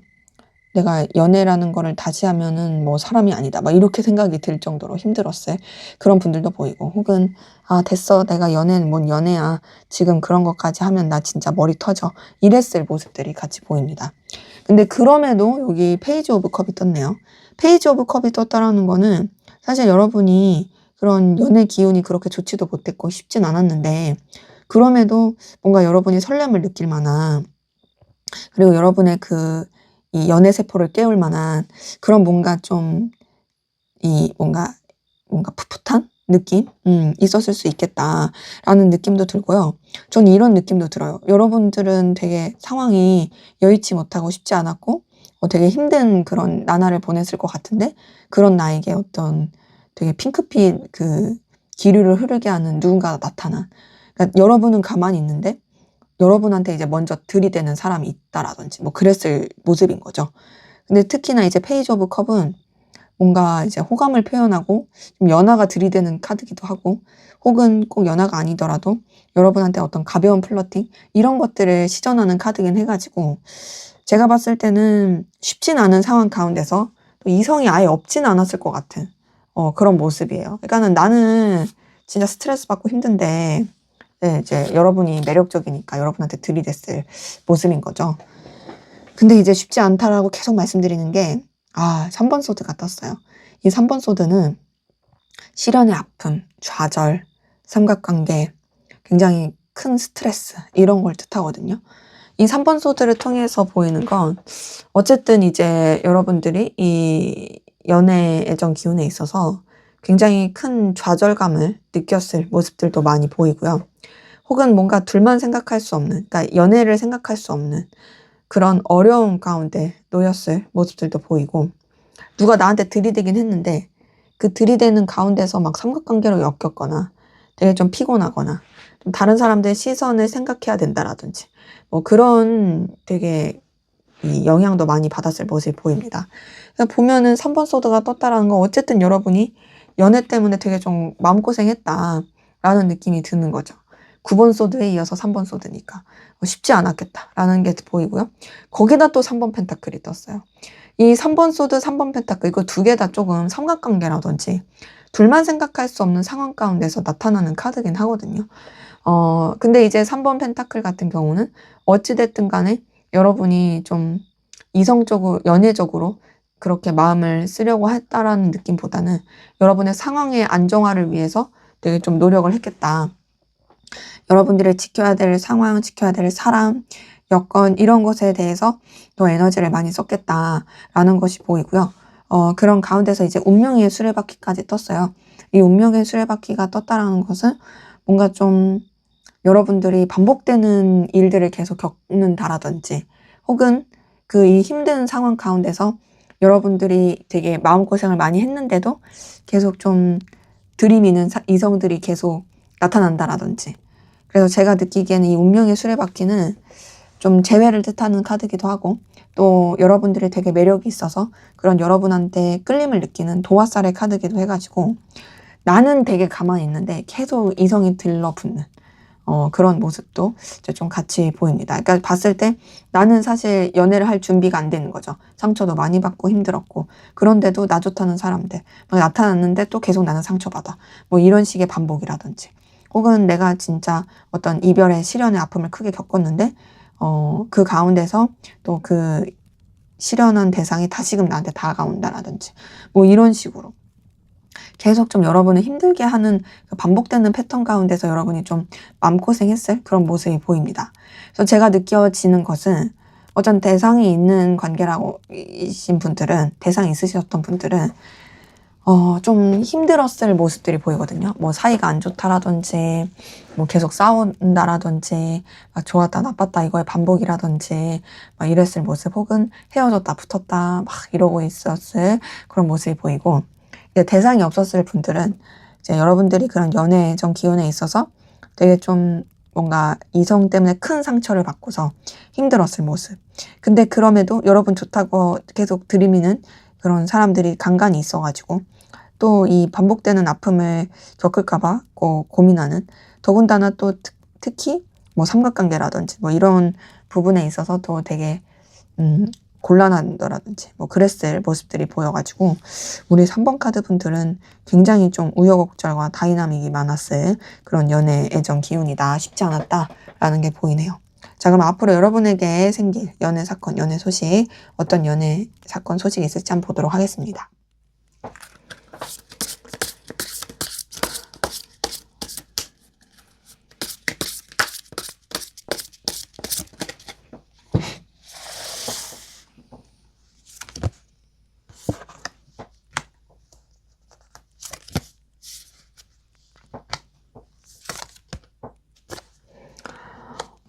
내가 연애라는 거를 다시 하면은 뭐 사람이 아니다, 막 이렇게 생각이 들 정도로 힘들었을 그런 분들도 보이고, 혹은 됐어, 내가 연애는 뭔 연애야, 지금 그런 것까지 하면 나 진짜 머리 터져, 이랬을 모습들이 같이 보입니다. 근데 그럼에도 여기 페이지 오브 컵이 떴네요. 페이지 오브 컵이 떴다라는 거는 사실 여러분이 그런 연애 기운이 그렇게 좋지도 못했고 쉽진 않았는데, 그럼에도 뭔가 여러분이 설렘을 느낄 만한 그리고 여러분의 이 연애 세포를 깨울 만한 그런 뭔가 좀 뭔가 풋풋한 느낌? 있었을 수 있겠다라는 느낌도 들고요. 전 이런 느낌도 들어요. 여러분들은 되게 상황이 여의치 못하고 쉽지 않았고, 되게 힘든 그런 나날을 보냈을 것 같은데, 그런 나에게 어떤 되게 핑크빛 기류를 흐르게 하는 누군가가 나타난. 그러니까 여러분은 가만히 있는데, 여러분한테 이제 먼저 들이대는 사람이 있다라든지, 뭐 그랬을 모습인 거죠. 근데 특히나 이제 페이지 오브 컵은 뭔가 이제 호감을 표현하고 좀 연하가 들이대는 카드기도 하고, 혹은 꼭 연하가 아니더라도 여러분한테 어떤 가벼운 플러팅 이런 것들을 시전하는 카드긴 해가지고, 제가 봤을 때는 쉽진 않은 상황 가운데서 또 이성이 아예 없진 않았을 것 같은 그런 모습이에요. 그러니까는 나는 진짜 스트레스 받고 힘든데, 네, 이제 여러분이 매력적이니까 여러분한테 들이댔을 모습인 거죠. 근데 이제 쉽지 않다라고 계속 말씀드리는 게, 3번 소드가 떴어요. 이 3번 소드는 실연의 아픔, 좌절, 삼각관계, 굉장히 큰 스트레스, 이런 걸 뜻하거든요. 이 3번 소드를 통해서 보이는 건, 어쨌든 이제 여러분들이 이 연애 애정 기운에 있어서 굉장히 큰 좌절감을 느꼈을 모습들도 많이 보이고요. 혹은 뭔가 둘만 생각할 수 없는, 그러니까 연애를 생각할 수 없는 그런 어려움 가운데 놓였을 모습들도 보이고, 누가 나한테 들이대긴 했는데 그 들이대는 가운데서 막 삼각관계로 엮였거나 되게 좀 피곤하거나 좀 다른 사람들의 시선을 생각해야 된다라든지 뭐 그런 되게 이 영향도 많이 받았을 모습이 보입니다. 그래서 보면은 3번 소드가 떴다라는 건 어쨌든 여러분이 연애 때문에 되게 좀 마음고생했다라는 느낌이 드는 거죠. 9번 소드에 이어서 3번 소드니까 쉽지 않았겠다라는 게 보이고요. 거기다 또 3번 펜타클이 떴어요. 이 3번 소드, 3번 펜타클 이거 두 개 다 조금 삼각관계라든지 둘만 생각할 수 없는 상황 가운데서 나타나는 카드긴 하거든요. 근데 이제 3번 펜타클 같은 경우는 어찌됐든 간에 여러분이 좀 이성적으로, 연애적으로 그렇게 마음을 쓰려고 했다라는 느낌보다는 여러분의 상황의 안정화를 위해서 되게 좀 노력을 했겠다. 여러분들이 지켜야 될 상황, 지켜야 될 사람, 여건 이런 것에 대해서 더 에너지를 많이 썼겠다라는 것이 보이고요. 그런 가운데서 이제 운명의 수레바퀴까지 떴어요. 이 운명의 수레바퀴가 떴다라는 것은 뭔가 좀 여러분들이 반복되는 일들을 계속 겪는다라든지, 혹은 이 힘든 상황 가운데서 여러분들이 되게 마음고생을 많이 했는데도 계속 좀 들이미는 이성들이 계속 나타난다라든지. 그래서 제가 느끼기에는 이 운명의 수레바퀴는 좀 재회를 뜻하는 카드기도 하고, 또 여러분들이 되게 매력이 있어서 그런 여러분한테 끌림을 느끼는 도화살의 카드기도 해가지고, 나는 되게 가만히 있는데 계속 이성이 들러붙는 그런 모습도 이제 좀 같이 보입니다. 그러니까 봤을 때 나는 사실 연애를 할 준비가 안 되는 거죠. 상처도 많이 받고 힘들었고, 그런데도 나 좋다는 사람들 막 나타났는데 또 계속 나는 상처받아. 뭐 이런 식의 반복이라든지, 혹은 내가 진짜 어떤 이별의 시련의 아픔을 크게 겪었는데 그 가운데서 또 시련한 대상이 다시금 나한테 다가온다라든지, 뭐 이런 식으로 계속 좀 여러분을 힘들게 하는 반복되는 패턴 가운데서 여러분이 좀 마음고생했을 그런 모습이 보입니다. 그래서 제가 느껴지는 것은, 어떤 대상이 있는 관계라고 이신 분들은, 대상이 있으셨던 분들은 좀 힘들었을 모습들이 보이거든요. 뭐 사이가 안 좋다라든지, 뭐 계속 싸운다라든지, 막 좋았다 나빴다 이거의 반복이라든지, 막 이랬을 모습, 혹은 헤어졌다 붙었다 막 이러고 있었을 그런 모습이 보이고, 이제 대상이 없었을 분들은 이제 여러분들이 그런 연애정 기운에 있어서 되게 좀 뭔가 이성 때문에 큰 상처를 받고서 힘들었을 모습. 근데 그럼에도 여러분 좋다고 계속 들이미는 그런 사람들이 간간이 있어가지고, 또 이 반복되는 아픔을 겪을까봐 고민하는, 더군다나 또 특히 뭐 삼각관계라든지 뭐 이런 부분에 있어서 또 되게 곤란하더라든지 뭐 그랬을 모습들이 보여가지고, 우리 3번 카드 분들은 굉장히 좀 우여곡절과 다이나믹이 많았을 그런 연애 애정 기운이다, 쉽지 않았다라는 게 보이네요. 자, 그럼 앞으로 여러분에게 생길 연애 사건, 연애 소식, 어떤 연애 사건 소식이 있을지 한번 보도록 하겠습니다.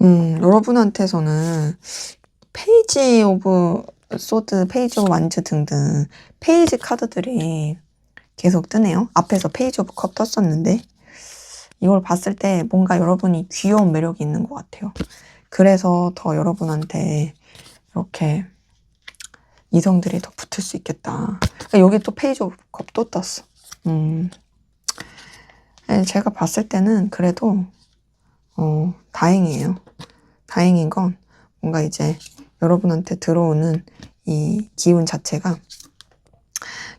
여러분한테서는 페이지 오브 소드, 페이지 오브 완즈 등등 페이지 카드들이 계속 뜨네요. 앞에서 페이지 오브 컵 떴었는데 이걸 봤을 때 뭔가 여러분이 귀여운 매력이 있는 것 같아요. 그래서 더 여러분한테 이렇게 이성들이 더 붙을 수 있겠다. 그러니까 여기 또 페이지 오브 컵 또 떴어. 제가 봤을 때는 그래도 다행이에요. 다행인 건 뭔가 이제 여러분한테 들어오는 이 기운 자체가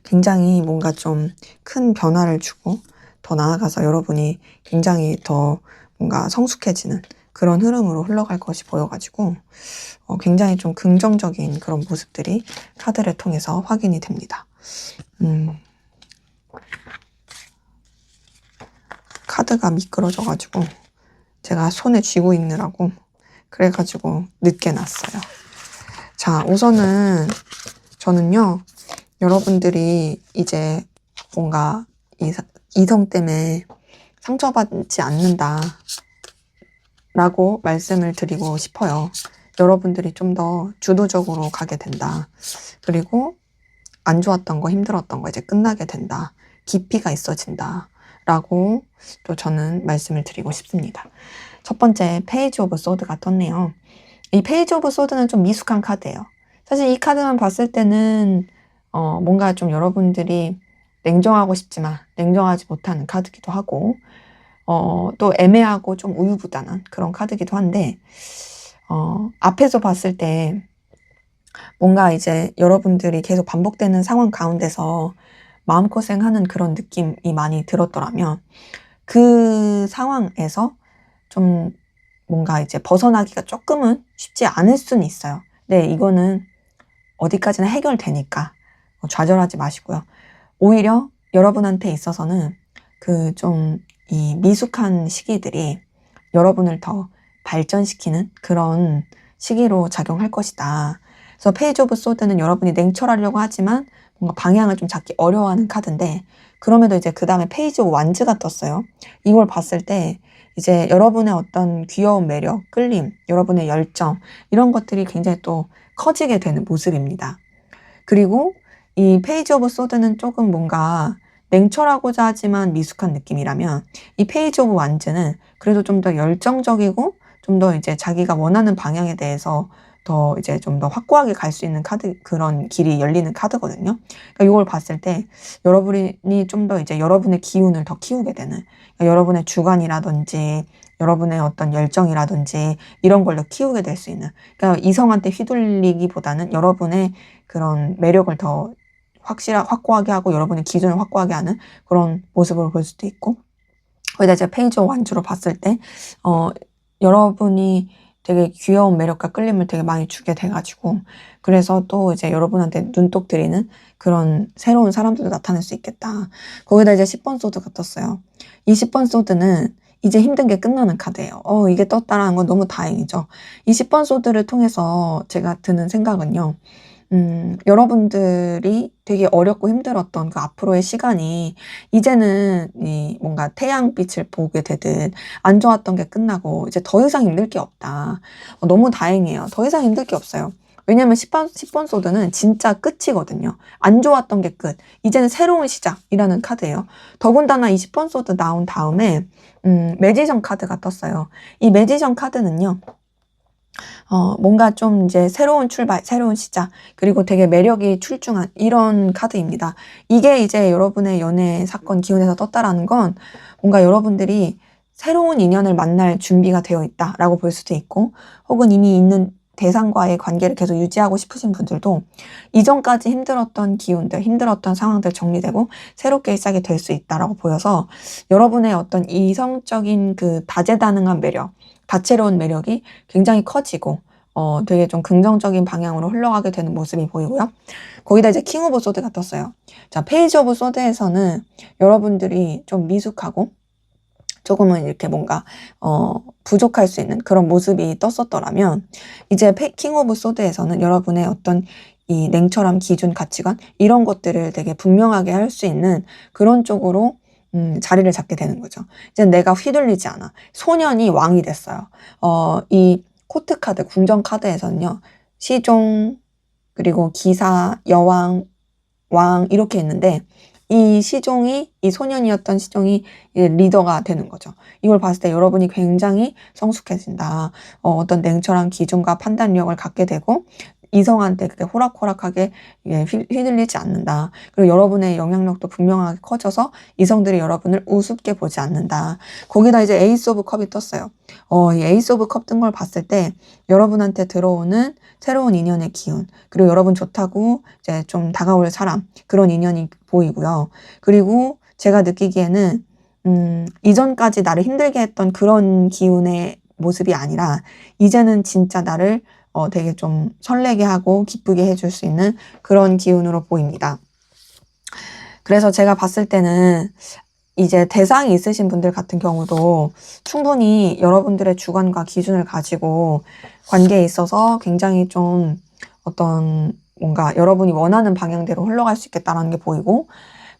굉장히 뭔가 좀 큰 변화를 주고 더 나아가서 여러분이 굉장히 더 뭔가 성숙해지는 그런 흐름으로 흘러갈 것이 보여가지고 굉장히 좀 긍정적인 그런 모습들이 카드를 통해서 확인이 됩니다. 카드가 미끄러져가지고 제가 손에 쥐고 있느라고 그래가지고 늦게 놨어요. 자, 우선은 저는요, 여러분들이 이제 뭔가 이성 때문에 상처받지 않는다 라고 말씀을 드리고 싶어요. 여러분들이 좀 더 주도적으로 가게 된다. 그리고 안 좋았던 거, 힘들었던 거 이제 끝나게 된다. 깊이가 있어진다. 라고 또 저는 말씀을 드리고 싶습니다. 첫 번째, 페이지 오브 소드가 떴네요. 이 페이지 오브 소드는 좀 미숙한 카드예요. 사실 이 카드만 봤을 때는 뭔가 좀 여러분들이 냉정하고 싶지만 냉정하지 못하는 카드기도 하고 또 애매하고 좀 우유부단한 그런 카드기도 한데 앞에서 봤을 때 뭔가 이제 여러분들이 계속 반복되는 상황 가운데서 마음고생하는 그런 느낌이 많이 들었더라면 그 상황에서 좀 뭔가 이제 벗어나기가 조금은 쉽지 않을 수는 있어요. 네, 이거는 어디까지나 해결되니까 좌절하지 마시고요. 오히려 여러분한테 있어서는 그 좀 이 미숙한 시기들이 여러분을 더 발전시키는 그런 시기로 작용할 것이다. 그래서 페이지 오브 소드는 여러분이 냉철하려고 하지만 뭔가 방향을 좀 잡기 어려워하는 카드인데 그럼에도 이제 그 다음에 페이지 오브 완즈가 떴어요. 이걸 봤을 때 이제 여러분의 어떤 귀여운 매력, 끌림, 여러분의 열정 이런 것들이 굉장히 또 커지게 되는 모습입니다. 그리고 이 페이지 오브 소드는 조금 뭔가 냉철하고자 하지만 미숙한 느낌이라면 이 페이지 오브 완즈는 그래도 좀 더 열정적이고 좀 더 이제 자기가 원하는 방향에 대해서 더 이제 좀 더 확고하게 갈 수 있는 카드, 그런 길이 열리는 카드거든요. 그러니까 이걸 봤을 때 여러분이 좀 더 이제 여러분의 기운을 더 키우게 되는, 그러니까 여러분의 주관이라든지 여러분의 어떤 열정이라든지 이런 걸 더 키우게 될 수 있는, 그러니까 이성한테 휘둘리기보다는 여러분의 그런 매력을 더 확고하게 하고 여러분의 기준을 확고하게 하는 그런 모습을 볼 수도 있고, 거기다 이제 페이지 완주로 봤을 때 여러분이 되게 귀여운 매력과 끌림을 되게 많이 주게 돼가지고 그래서 또 이제 여러분한테 눈독 들이는 그런 새로운 사람들도 나타날 수 있겠다. 거기다 이제 10번 소드가 떴어요. 이 10번 소드는 이제 힘든 게 끝나는 카드예요. 이게 떴다라는 건 너무 다행이죠. 이 10번 소드를 통해서 제가 드는 생각은요. 여러분들이 되게 어렵고 힘들었던 그 앞으로의 시간이 이제는 이 뭔가 태양빛을 보게 되듯 안 좋았던 게 끝나고 이제 더 이상 힘들 게 없다. 너무 다행이에요. 더 이상 힘들 게 없어요. 왜냐면 10번 소드는 진짜 끝이거든요. 안 좋았던 게 끝. 이제는 새로운 시작이라는 카드예요. 더군다나 이 10번 소드 나온 다음에 매지션 카드가 떴어요. 이 매지션 카드는요. 뭔가 좀 이제 새로운 출발, 새로운 시작, 그리고 되게 매력이 출중한 이런 카드입니다. 이게 이제 여러분의 연애 사건 기운에서 떴다라는 건 뭔가 여러분들이 새로운 인연을 만날 준비가 되어 있다라고 볼 수도 있고, 혹은 이미 있는 대상과의 관계를 계속 유지하고 싶으신 분들도 이전까지 힘들었던 기운들, 힘들었던 상황들 정리되고 새롭게 시작이 될 수 있다라고 보여서 여러분의 어떤 이성적인 그 다재다능한 매력, 다채로운 매력이 굉장히 커지고 되게 좀 긍정적인 방향으로 흘러가게 되는 모습이 보이고요. 거기다 이제 킹 오브 소드가 떴어요. 자, 페이지 오브 소드에서는 여러분들이 좀 미숙하고 조금은 이렇게 뭔가 부족할 수 있는 그런 모습이 떴었더라면 이제 킹 오브 소드에서는 여러분의 어떤 이 냉철함, 기준, 가치관 이런 것들을 되게 분명하게 할 수 있는 그런 쪽으로 자리를 잡게 되는 거죠. 이제 내가 휘둘리지 않아. 소년이 왕이 됐어요. 이 코트 카드, 궁정 카드에서는요, 시종, 그리고 기사, 여왕, 왕 이렇게 있는데 이 소년이었던 시종이 이제 리더가 되는 거죠. 이걸 봤을 때 여러분이 굉장히 성숙해진다. 어떤 냉철한 기준과 판단력을 갖게 되고 이성한테 그렇게 호락호락하게 휘둘리지 않는다. 그리고 여러분의 영향력도 분명하게 커져서 이성들이 여러분을 우습게 보지 않는다. 거기다 이제 에이스 오브 컵이 떴어요. 이 에이스 오브 컵 뜬 걸 봤을 때 여러분한테 들어오는 새로운 인연의 기운, 그리고 여러분 좋다고 이제 좀 다가올 사람, 그런 인연이 보이고요. 그리고 제가 느끼기에는 이전까지 나를 힘들게 했던 그런 기운의 모습이 아니라 이제는 진짜 나를 되게 좀 설레게 하고 기쁘게 해줄 수 있는 그런 기운으로 보입니다. 그래서 제가 봤을 때는 이제 대상이 있으신 분들 같은 경우도 충분히 여러분들의 주관과 기준을 가지고 관계에 있어서 굉장히 좀 어떤 뭔가 여러분이 원하는 방향대로 흘러갈 수 있겠다라는 게 보이고,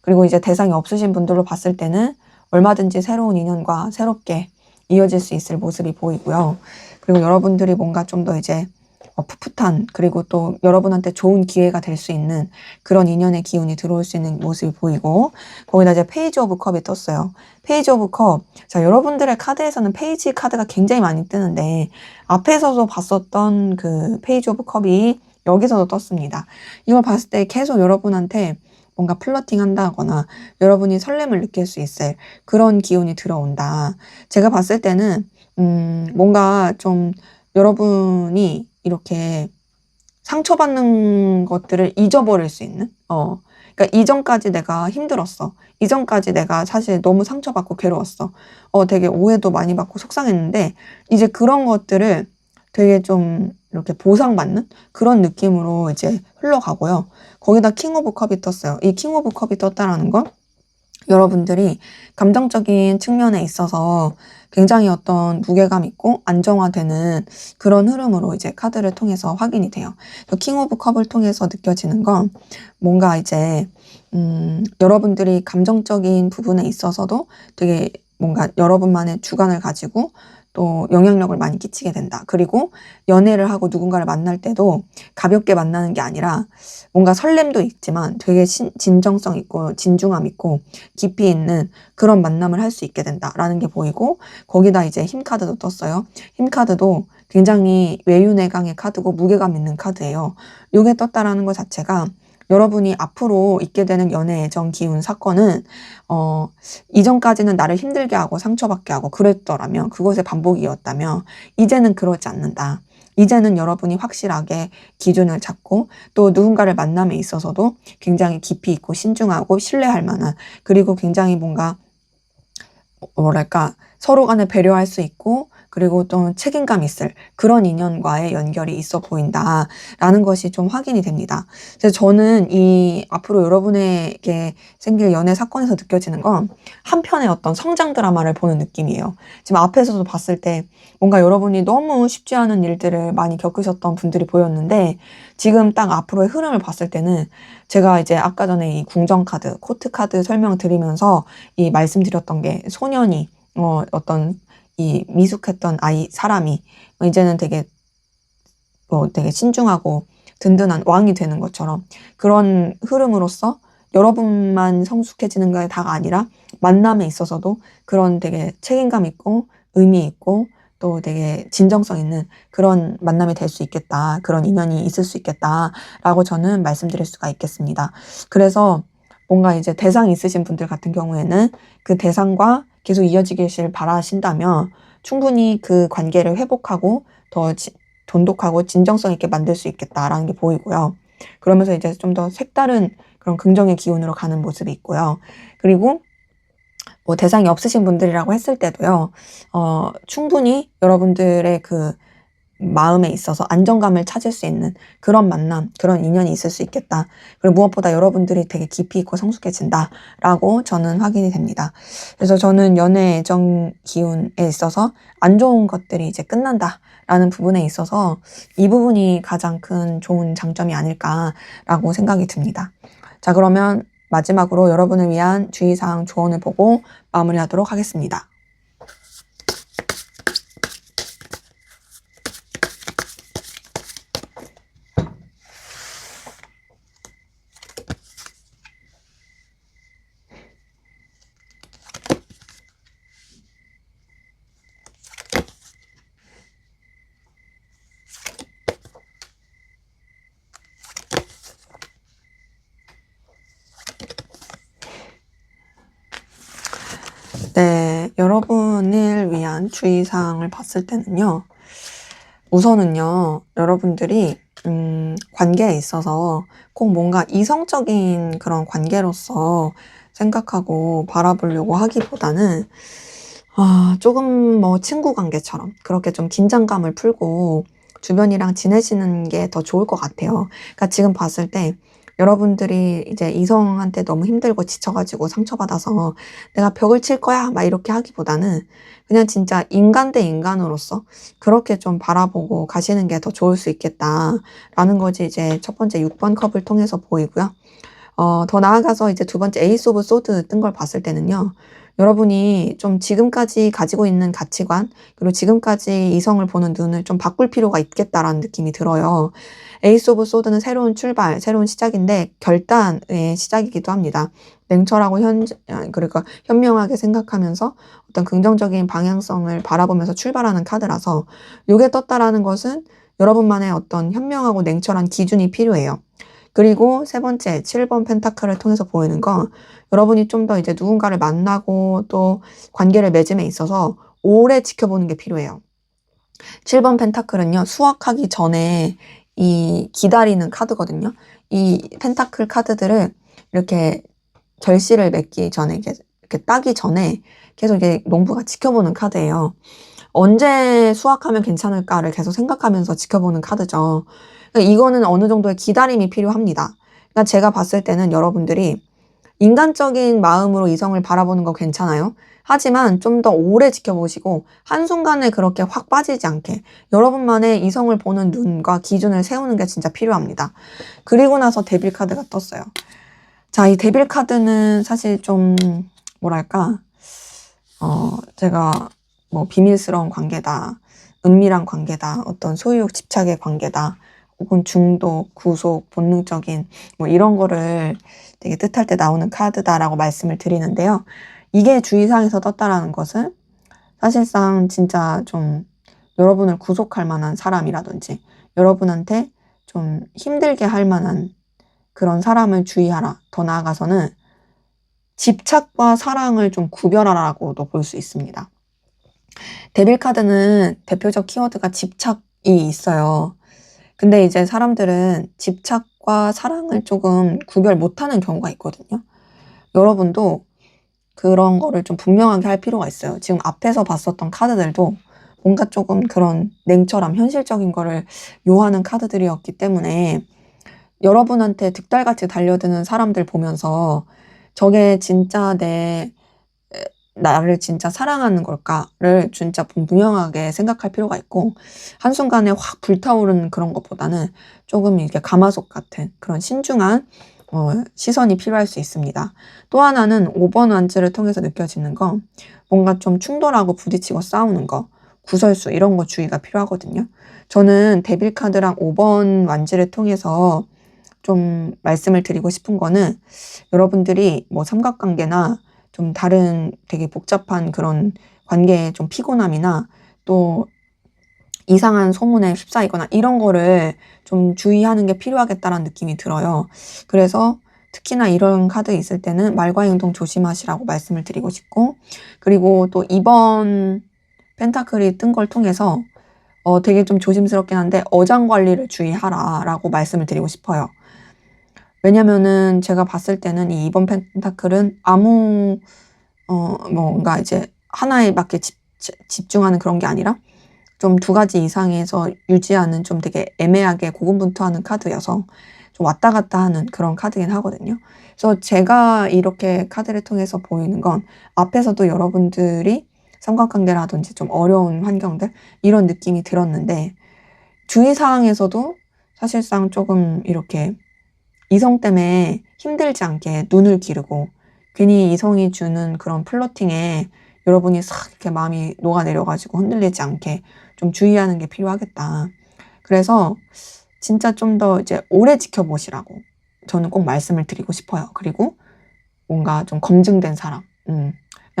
그리고 이제 대상이 없으신 분들로 봤을 때는 얼마든지 새로운 인연과 새롭게 이어질 수 있을 모습이 보이고요. 그리고 여러분들이 뭔가 좀 더 이제 풋풋한, 그리고 또 여러분한테 좋은 기회가 될 수 있는 그런 인연의 기운이 들어올 수 있는 모습이 보이고, 거기다 이제 페이지 오브 컵이 떴어요. 페이지 오브 컵. 자, 여러분들의 카드에서는 페이지 카드가 굉장히 많이 뜨는데 앞에서도 봤었던 그 페이지 오브 컵이 여기서도 떴습니다. 이걸 봤을 때 계속 여러분한테 뭔가 플러팅 한다거나 여러분이 설렘을 느낄 수 있을 그런 기운이 들어온다. 제가 봤을 때는 뭔가 좀 여러분이 이렇게 상처받는 것들을 잊어버릴 수 있는? 그러니까 이전까지 내가 힘들었어. 이전까지 내가 사실 너무 상처받고 괴로웠어. 되게 오해도 많이 받고 속상했는데 이제 그런 것들을 되게 좀 이렇게 보상받는 그런 느낌으로 이제 흘러가고요. 거기다 킹 오브 컵이 떴어요. 이 킹 오브 컵이 떴다라는 건 여러분들이 감정적인 측면에 있어서 굉장히 어떤 무게감 있고 안정화되는 그런 흐름으로 이제 카드를 통해서 확인이 돼요. 킹 오브 컵을 통해서 느껴지는 건 뭔가 이제 여러분들이 감정적인 부분에 있어서도 되게 뭔가 여러분만의 주관을 가지고 또 영향력을 많이 끼치게 된다. 그리고 연애를 하고 누군가를 만날 때도 가볍게 만나는 게 아니라 뭔가 설렘도 있지만 되게 진정성 있고 진중함 있고 깊이 있는 그런 만남을 할 수 있게 된다라는 게 보이고, 거기다 이제 힘 카드도 떴어요. 힘 카드도 굉장히 외유내강의 카드고 무게감 있는 카드예요. 요게 떴다라는 것 자체가 여러분이 앞으로 있게 되는 연애, 애정, 기운, 사건은 이전까지는 나를 힘들게 하고 상처받게 하고 그랬더라면, 그것의 반복이었다면 이제는 그러지 않는다. 이제는 여러분이 확실하게 기준을 잡고 또 누군가를 만남에 있어서도 굉장히 깊이 있고 신중하고 신뢰할 만한, 그리고 굉장히 뭔가 뭐랄까 서로 간에 배려할 수 있고 그리고 또 책임감 있을 그런 인연과의 연결이 있어 보인다라는 것이 좀 확인이 됩니다. 그래서 저는 이 앞으로 여러분에게 생길 연애 사건에서 느껴지는 건 한편의 어떤 성장 드라마를 보는 느낌이에요. 지금 앞에서도 봤을 때 뭔가 여러분이 너무 쉽지 않은 일들을 많이 겪으셨던 분들이 보였는데 지금 딱 앞으로의 흐름을 봤을 때는 제가 이제 아까 전에 이 궁정 카드, 코트 카드 설명드리면서 이 말씀드렸던 게 소년이 어떤 이 미숙했던 사람이 이제는 되게 신중하고 든든한 왕이 되는 것처럼 그런 흐름으로서 여러분만 성숙해지는 게 다가 아니라 만남에 있어서도 그런 되게 책임감 있고 의미 있고 또 되게 진정성 있는 그런 만남이 될 수 있겠다. 그런 인연이 있을 수 있겠다라고 저는 말씀드릴 수가 있겠습니다. 그래서 뭔가 이제 대상이 있으신 분들 같은 경우에는 그 대상과 계속 이어지길 바라신다면 충분히 그 관계를 회복하고 더 돈독하고 진정성 있게 만들 수 있겠다라는 게 보이고요. 그러면서 이제 좀 더 색다른 그런 긍정의 기운으로 가는 모습이 있고요. 그리고 뭐 대상이 없으신 분들이라고 했을 때도요, 충분히 여러분들의 그 마음에 있어서 안정감을 찾을 수 있는 그런 만남, 그런 인연이 있을 수 있겠다. 그리고 무엇보다 여러분들이 되게 깊이 있고 성숙해진다라고 저는 확인이 됩니다. 그래서 저는 연애, 애정 기운에 있어서 안 좋은 것들이 이제 끝난다라는 부분에 있어서 이 부분이 가장 큰 좋은 장점이 아닐까라고 생각이 듭니다. 자, 그러면 마지막으로 여러분을 위한 주의사항 조언을 보고 마무리하도록 하겠습니다. 네, 여러분을 위한 주의사항을 봤을 때는요. 우선은요, 여러분들이 관계에 있어서 꼭 뭔가 이성적인 그런 관계로서 생각하고 바라보려고 하기보다는 조금 뭐 친구 관계처럼 그렇게 좀 긴장감을 풀고 주변이랑 지내시는 게 더 좋을 것 같아요. 그러니까 지금 봤을 때 여러분들이 이제 이성한테 너무 힘들고 지쳐가지고 상처받아서 내가 벽을 칠 거야 막 이렇게 하기보다는 그냥 진짜 인간 대 인간으로서 그렇게 좀 바라보고 가시는 게 더 좋을 수 있겠다라는 거지 이제 첫 번째 6번 컵을 통해서 보이고요. 더 나아가서 이제 두 번째 에이스 오브 소드 뜬 걸 봤을 때는요. 여러분이 좀 지금까지 가지고 있는 가치관, 그리고 지금까지 이성을 보는 눈을 좀 바꿀 필요가 있겠다라는 느낌이 들어요. 에이스 오브 소드는 새로운 출발, 새로운 시작인데 결단의 시작이기도 합니다. 냉철하고 그러니까 현명하게 생각하면서 어떤 긍정적인 방향성을 바라보면서 출발하는 카드라서 요게 떴다라는 것은 여러분만의 어떤 현명하고 냉철한 기준이 필요해요. 그리고 세 번째 7번 펜타클을 통해서 보이는 건 여러분이 좀 더 이제 누군가를 만나고 또 관계를 맺음에 있어서 오래 지켜보는 게 필요해요. 7번 펜타클은요, 수확하기 전에 이 기다리는 카드거든요. 이 펜타클 카드들을 이렇게 결실을 맺기 전에, 이렇게 따기 전에 계속 이게 농부가 지켜보는 카드예요. 언제 수확하면 괜찮을까를 계속 생각하면서 지켜보는 카드죠. 그러니까 이거는 어느 정도의 기다림이 필요합니다. 그러니까 제가 봤을 때는 여러분들이 인간적인 마음으로 이성을 바라보는 거 괜찮아요. 하지만 좀 더 오래 지켜보시고 한순간에 그렇게 확 빠지지 않게 여러분만의 이성을 보는 눈과 기준을 세우는 게 진짜 필요합니다. 그리고 나서 데빌 카드가 떴어요. 자, 이 데빌 카드는 사실 좀 뭐랄까 제가 뭐 비밀스러운 관계다, 은밀한 관계다, 어떤 소유욕 집착의 관계다, 혹은 중독, 구속, 본능적인 뭐 이런 거를 되게 뜻할 때 나오는 카드다라고 말씀을 드리는데요. 이게 주의사항에서 떴다라는 것은 사실상 진짜 좀 여러분을 구속할 만한 사람이라든지 여러분한테 좀 힘들게 할 만한 그런 사람을 주의하라. 더 나아가서는 집착과 사랑을 좀 구별하라고도 볼 수 있습니다. 데빌 카드는 대표적 키워드가 집착이 있어요. 근데 이제 사람들은 집착과 사랑을 조금 구별 못하는 경우가 있거든요. 여러분도 그런 거를 좀 분명하게 할 필요가 있어요. 지금 앞에서 봤었던 카드들도 뭔가 조금 그런 냉철함, 현실적인 거를 요하는 카드들이었기 때문에 여러분한테 득달같이 달려드는 사람들 보면서 저게 진짜 나를 진짜 사랑하는 걸까를 진짜 분명하게 생각할 필요가 있고 한순간에 확 불타오르는 그런 것보다는 조금 이렇게 가마솥 같은 그런 신중한 시선이 필요할 수 있습니다. 또 하나는 5번 완즈를 통해서 느껴지는 건 뭔가 좀 충돌하고 부딪히고 싸우는 거, 구설수 이런 거 주의가 필요하거든요. 저는 데빌 카드랑 5번 완즈를 통해서 좀 말씀을 드리고 싶은 거는 여러분들이 뭐 삼각관계나 좀 다른 되게 복잡한 그런 관계의 좀 피곤함이나 또 이상한 소문에 휩싸이거나 이런 거를 좀 주의하는 게 필요하겠다라는 느낌이 들어요. 그래서 특히나 이런 카드 있을 때는 말과 행동 조심하시라고 말씀을 드리고 싶고, 그리고 또 이번 펜타클이 뜬 걸 통해서 되게 좀 조심스럽긴 한데 어장 관리를 주의하라라고 말씀을 드리고 싶어요. 왜냐면은 제가 봤을 때는 이 2번 펜타클은 뭔가 이제 하나에밖에 집중하는 그런 게 아니라 좀 두 가지 이상에서 유지하는 좀 되게 애매하게 고군분투하는 카드여서 좀 왔다 갔다 하는 그런 카드긴 하거든요. 그래서 제가 이렇게 카드를 통해서 보이는 건 앞에서도 여러분들이 삼각관계라든지 좀 어려운 환경들 이런 느낌이 들었는데 주의사항에서도 사실상 조금 이렇게 이성 때문에 힘들지 않게 눈을 기르고 괜히 이성이 주는 그런 플러팅에 여러분이 싹 이렇게 마음이 녹아내려가지고 흔들리지 않게 좀 주의하는 게 필요하겠다. 그래서 진짜 좀 더 이제 오래 지켜보시라고 저는 꼭 말씀을 드리고 싶어요. 그리고 뭔가 좀 검증된 사람, 그냥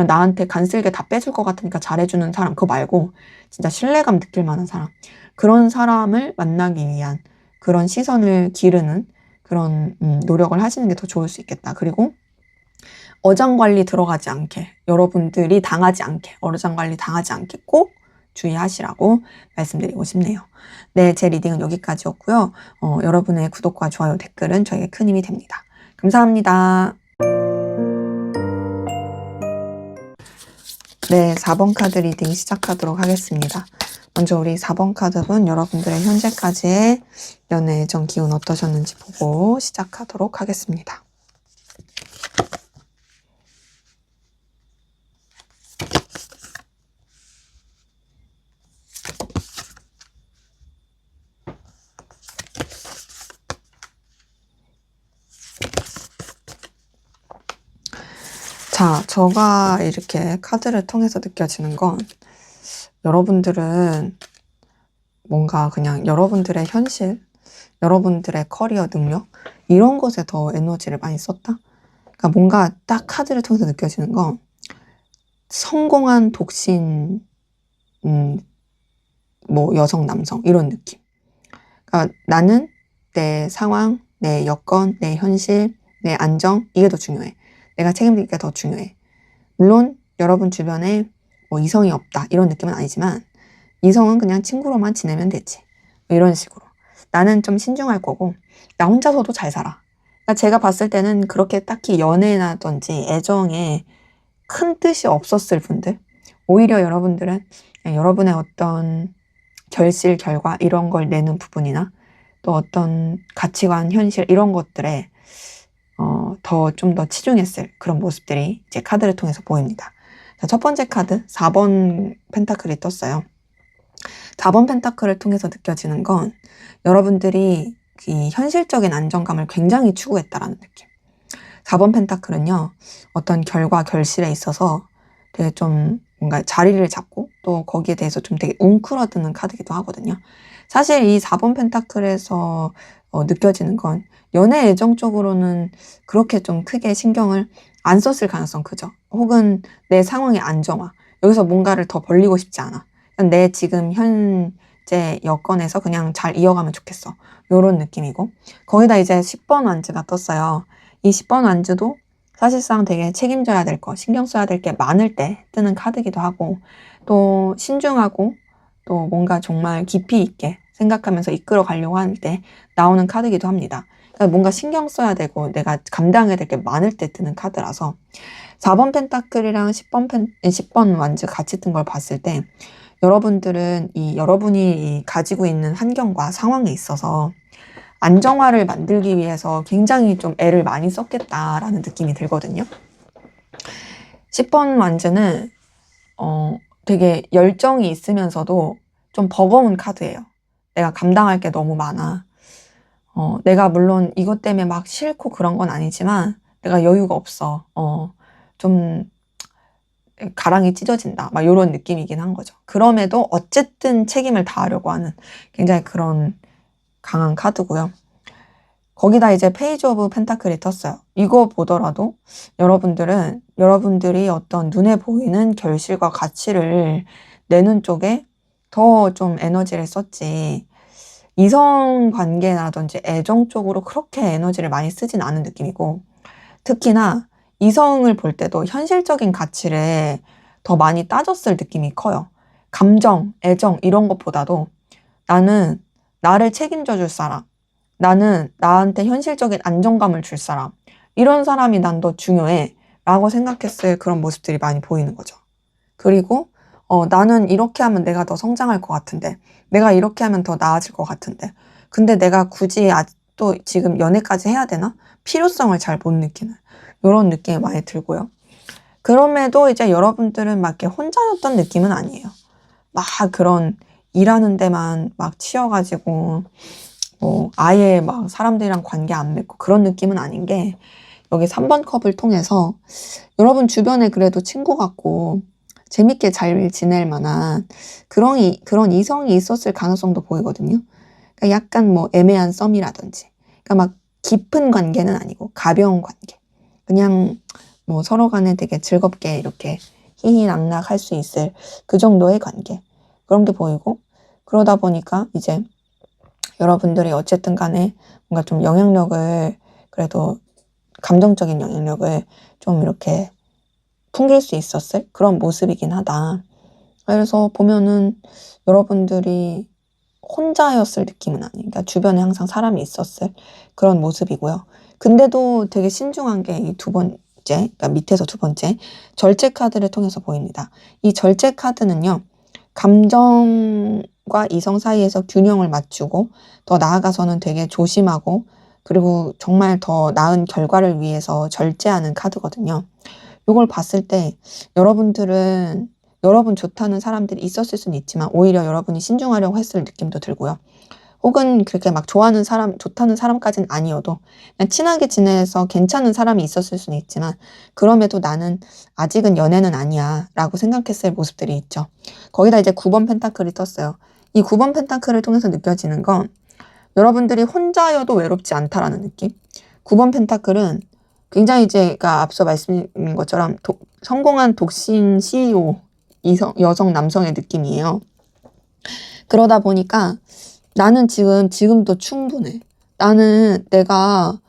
나한테 간쓸게 다 빼줄 것 같으니까 잘해주는 사람, 그거 말고 진짜 신뢰감 느낄 만한 사람, 그런 사람을 만나기 위한 그런 시선을 기르는 그런 노력을 하시는 게 더 좋을 수 있겠다. 그리고 어장관리 들어가지 않게, 여러분들이 당하지 않게, 어장관리 당하지 않게 꼭 주의하시라고 말씀드리고 싶네요. 네, 제 리딩은 여기까지였고요. 여러분의 구독과 좋아요, 댓글은 저에게 큰 힘이 됩니다. 감사합니다. 네, 4번 카드 리딩 시작하도록 하겠습니다. 먼저 우리 4번 카드분 여러분들의 현재까지의 연애 애정 기운 어떠셨는지 보고 시작하도록 하겠습니다. 자, 제가 이렇게 카드를 통해서 느껴지는 건 여러분들은 뭔가 그냥 여러분들의 현실, 여러분들의 커리어 능력 이런 것에 더 에너지를 많이 썼다? 그러니까 뭔가 딱 카드를 통해서 느껴지는 건 성공한 독신 뭐 여성, 남성 이런 느낌. 그러니까 나는 내 상황, 내 여건, 내 현실, 내 안정 이게 더 중요해. 내가 책임질 게 더 중요해. 물론 여러분 주변에 뭐 이성이 없다 이런 느낌은 아니지만 이성은 그냥 친구로만 지내면 되지. 뭐 이런 식으로. 나는 좀 신중할 거고 나 혼자서도 잘 살아. 그러니까 제가 봤을 때는 그렇게 딱히 연애나든지 애정에 큰 뜻이 없었을 분들, 오히려 여러분들은 여러분의 어떤 결실, 결과 이런 걸 내는 부분이나 또 어떤 가치관, 현실 이런 것들에 좀 더 치중했을 그런 모습들이 이제 카드를 통해서 보입니다. 자, 첫 번째 카드 4번 펜타클이 떴어요. 4번 펜타클을 통해서 느껴지는 건 여러분들이 이 현실적인 안정감을 굉장히 추구했다라는 느낌. 4번 펜타클은요, 어떤 결과, 결실에 있어서 되게 좀 뭔가 자리를 잡고 또 거기에 대해서 좀 되게 웅크러드는 카드기도 하거든요. 사실 이 4번 펜타클에서 느껴지는 건 연애 애정 쪽으로는 그렇게 좀 크게 신경을 안 썼을 가능성 크죠. 혹은 내 상황의 안정화. 여기서 뭔가를 더 벌리고 싶지 않아. 그냥 내 지금 현재 여건에서 그냥 잘 이어가면 좋겠어. 요런 느낌이고. 거기다 이제 10번 완즈가 떴어요. 이 10번 완즈도 사실상 되게 책임져야 될 거, 신경 써야 될 게 많을 때 뜨는 카드기도 하고, 또 신중하고, 또 뭔가 정말 깊이 있게 생각하면서 이끌어 가려고 할 때 나오는 카드기도 합니다. 그러니까 뭔가 신경 써야 되고 내가 감당해야 될 게 많을 때 뜨는 카드라서 4번 펜타클이랑 10번 완즈 같이 뜬 걸 봤을 때 여러분들은 여러분이 가지고 있는 환경과 상황에 있어서 안정화를 만들기 위해서 굉장히 좀 애를 많이 썼겠다라는 느낌이 들거든요. 10번 완즈는 되게 열정이 있으면서도 좀 버거운 카드예요. 내가 감당할 게 너무 많아. 내가 물론 이것 때문에 막 싫고 그런 건 아니지만 내가 여유가 없어. 좀 가랑이 찢어진다. 막 이런 느낌이긴 한 거죠. 그럼에도 어쨌든 책임을 다하려고 하는 굉장히 그런 강한 카드고요. 거기다 이제 페이지 오브 펜타클이 떴어요. 이거 보더라도 여러분들은 여러분들이 어떤 눈에 보이는 결실과 가치를 내는 쪽에 더 좀 에너지를 썼지 이성 관계라든지 애정 쪽으로 그렇게 에너지를 많이 쓰진 않은 느낌이고 특히나 이성을 볼 때도 현실적인 가치를 더 많이 따졌을 느낌이 커요. 감정, 애정 이런 것보다도 나는 나를 책임져 줄 사람, 나는 나한테 현실적인 안정감을 줄 사람, 이런 사람이 난 더 중요해 라고 생각했을 그런 모습들이 많이 보이는 거죠. 그리고 나는 이렇게 하면 내가 더 성장할 것 같은데 내가 이렇게 하면 더 나아질 것 같은데 근데 내가 굳이 또 지금 연애까지 해야 되나? 필요성을 잘 못 느끼는 이런 느낌이 많이 들고요. 그럼에도 이제 여러분들은 막 이렇게 혼자였던 느낌은 아니에요. 막 그런 일하는 데만 막 치여가지고 뭐 아예 막 사람들이랑 관계 안 맺고 그런 느낌은 아닌 게, 여기 3번 컵을 통해서 여러분 주변에 그래도 친구 같고 재밌게 잘 지낼 만한 그런 이성이 있었을 가능성도 보이거든요. 그러니까 약간 뭐 애매한 썸이라든지, 그러니까 막 깊은 관계는 아니고 가벼운 관계. 그냥 뭐 서로 간에 되게 즐겁게 이렇게 희희낙낙 할 수 있을 그 정도의 관계. 그런 게 보이고, 그러다 보니까 이제 여러분들이 어쨌든 간에 뭔가 좀 영향력을, 그래도 감정적인 영향력을 좀 이렇게 풍길 수 있었을 그런 모습이긴 하다. 그래서 보면은 여러분들이 혼자였을 느낌은 아니에요. 그러니까 주변에 항상 사람이 있었을 그런 모습이고요. 근데도 되게 신중한 게 이 두 번째, 그러니까 밑에서 두 번째 절제 카드를 통해서 보입니다. 이 절제 카드는요, 감정과 이성 사이에서 균형을 맞추고 더 나아가서는 되게 조심하고, 그리고 정말 더 나은 결과를 위해서 절제하는 카드거든요. 이걸 봤을 때 여러분들은 여러분 좋다는 사람들이 있었을 수는 있지만 오히려 여러분이 신중하려고 했을 느낌도 들고요. 혹은 그렇게 막 좋아하는 사람, 좋다는 사람까지는 아니어도 그냥 친하게 지내서 괜찮은 사람이 있었을 수는 있지만, 그럼에도 나는 아직은 연애는 아니야 라고 생각했을 모습들이 있죠. 거기다 이제 9번 펜타클이 떴어요. 이 9번 펜타클을 통해서 느껴지는 건 여러분들이 혼자여도 외롭지 않다라는 느낌. 9번 펜타클은 굉장히 제가 앞서 말씀드린 것처럼 성공한 독신 CEO, 여성, 남성의 느낌이에요. 그러다 보니까 나는 지금도 충분해. 나는 내가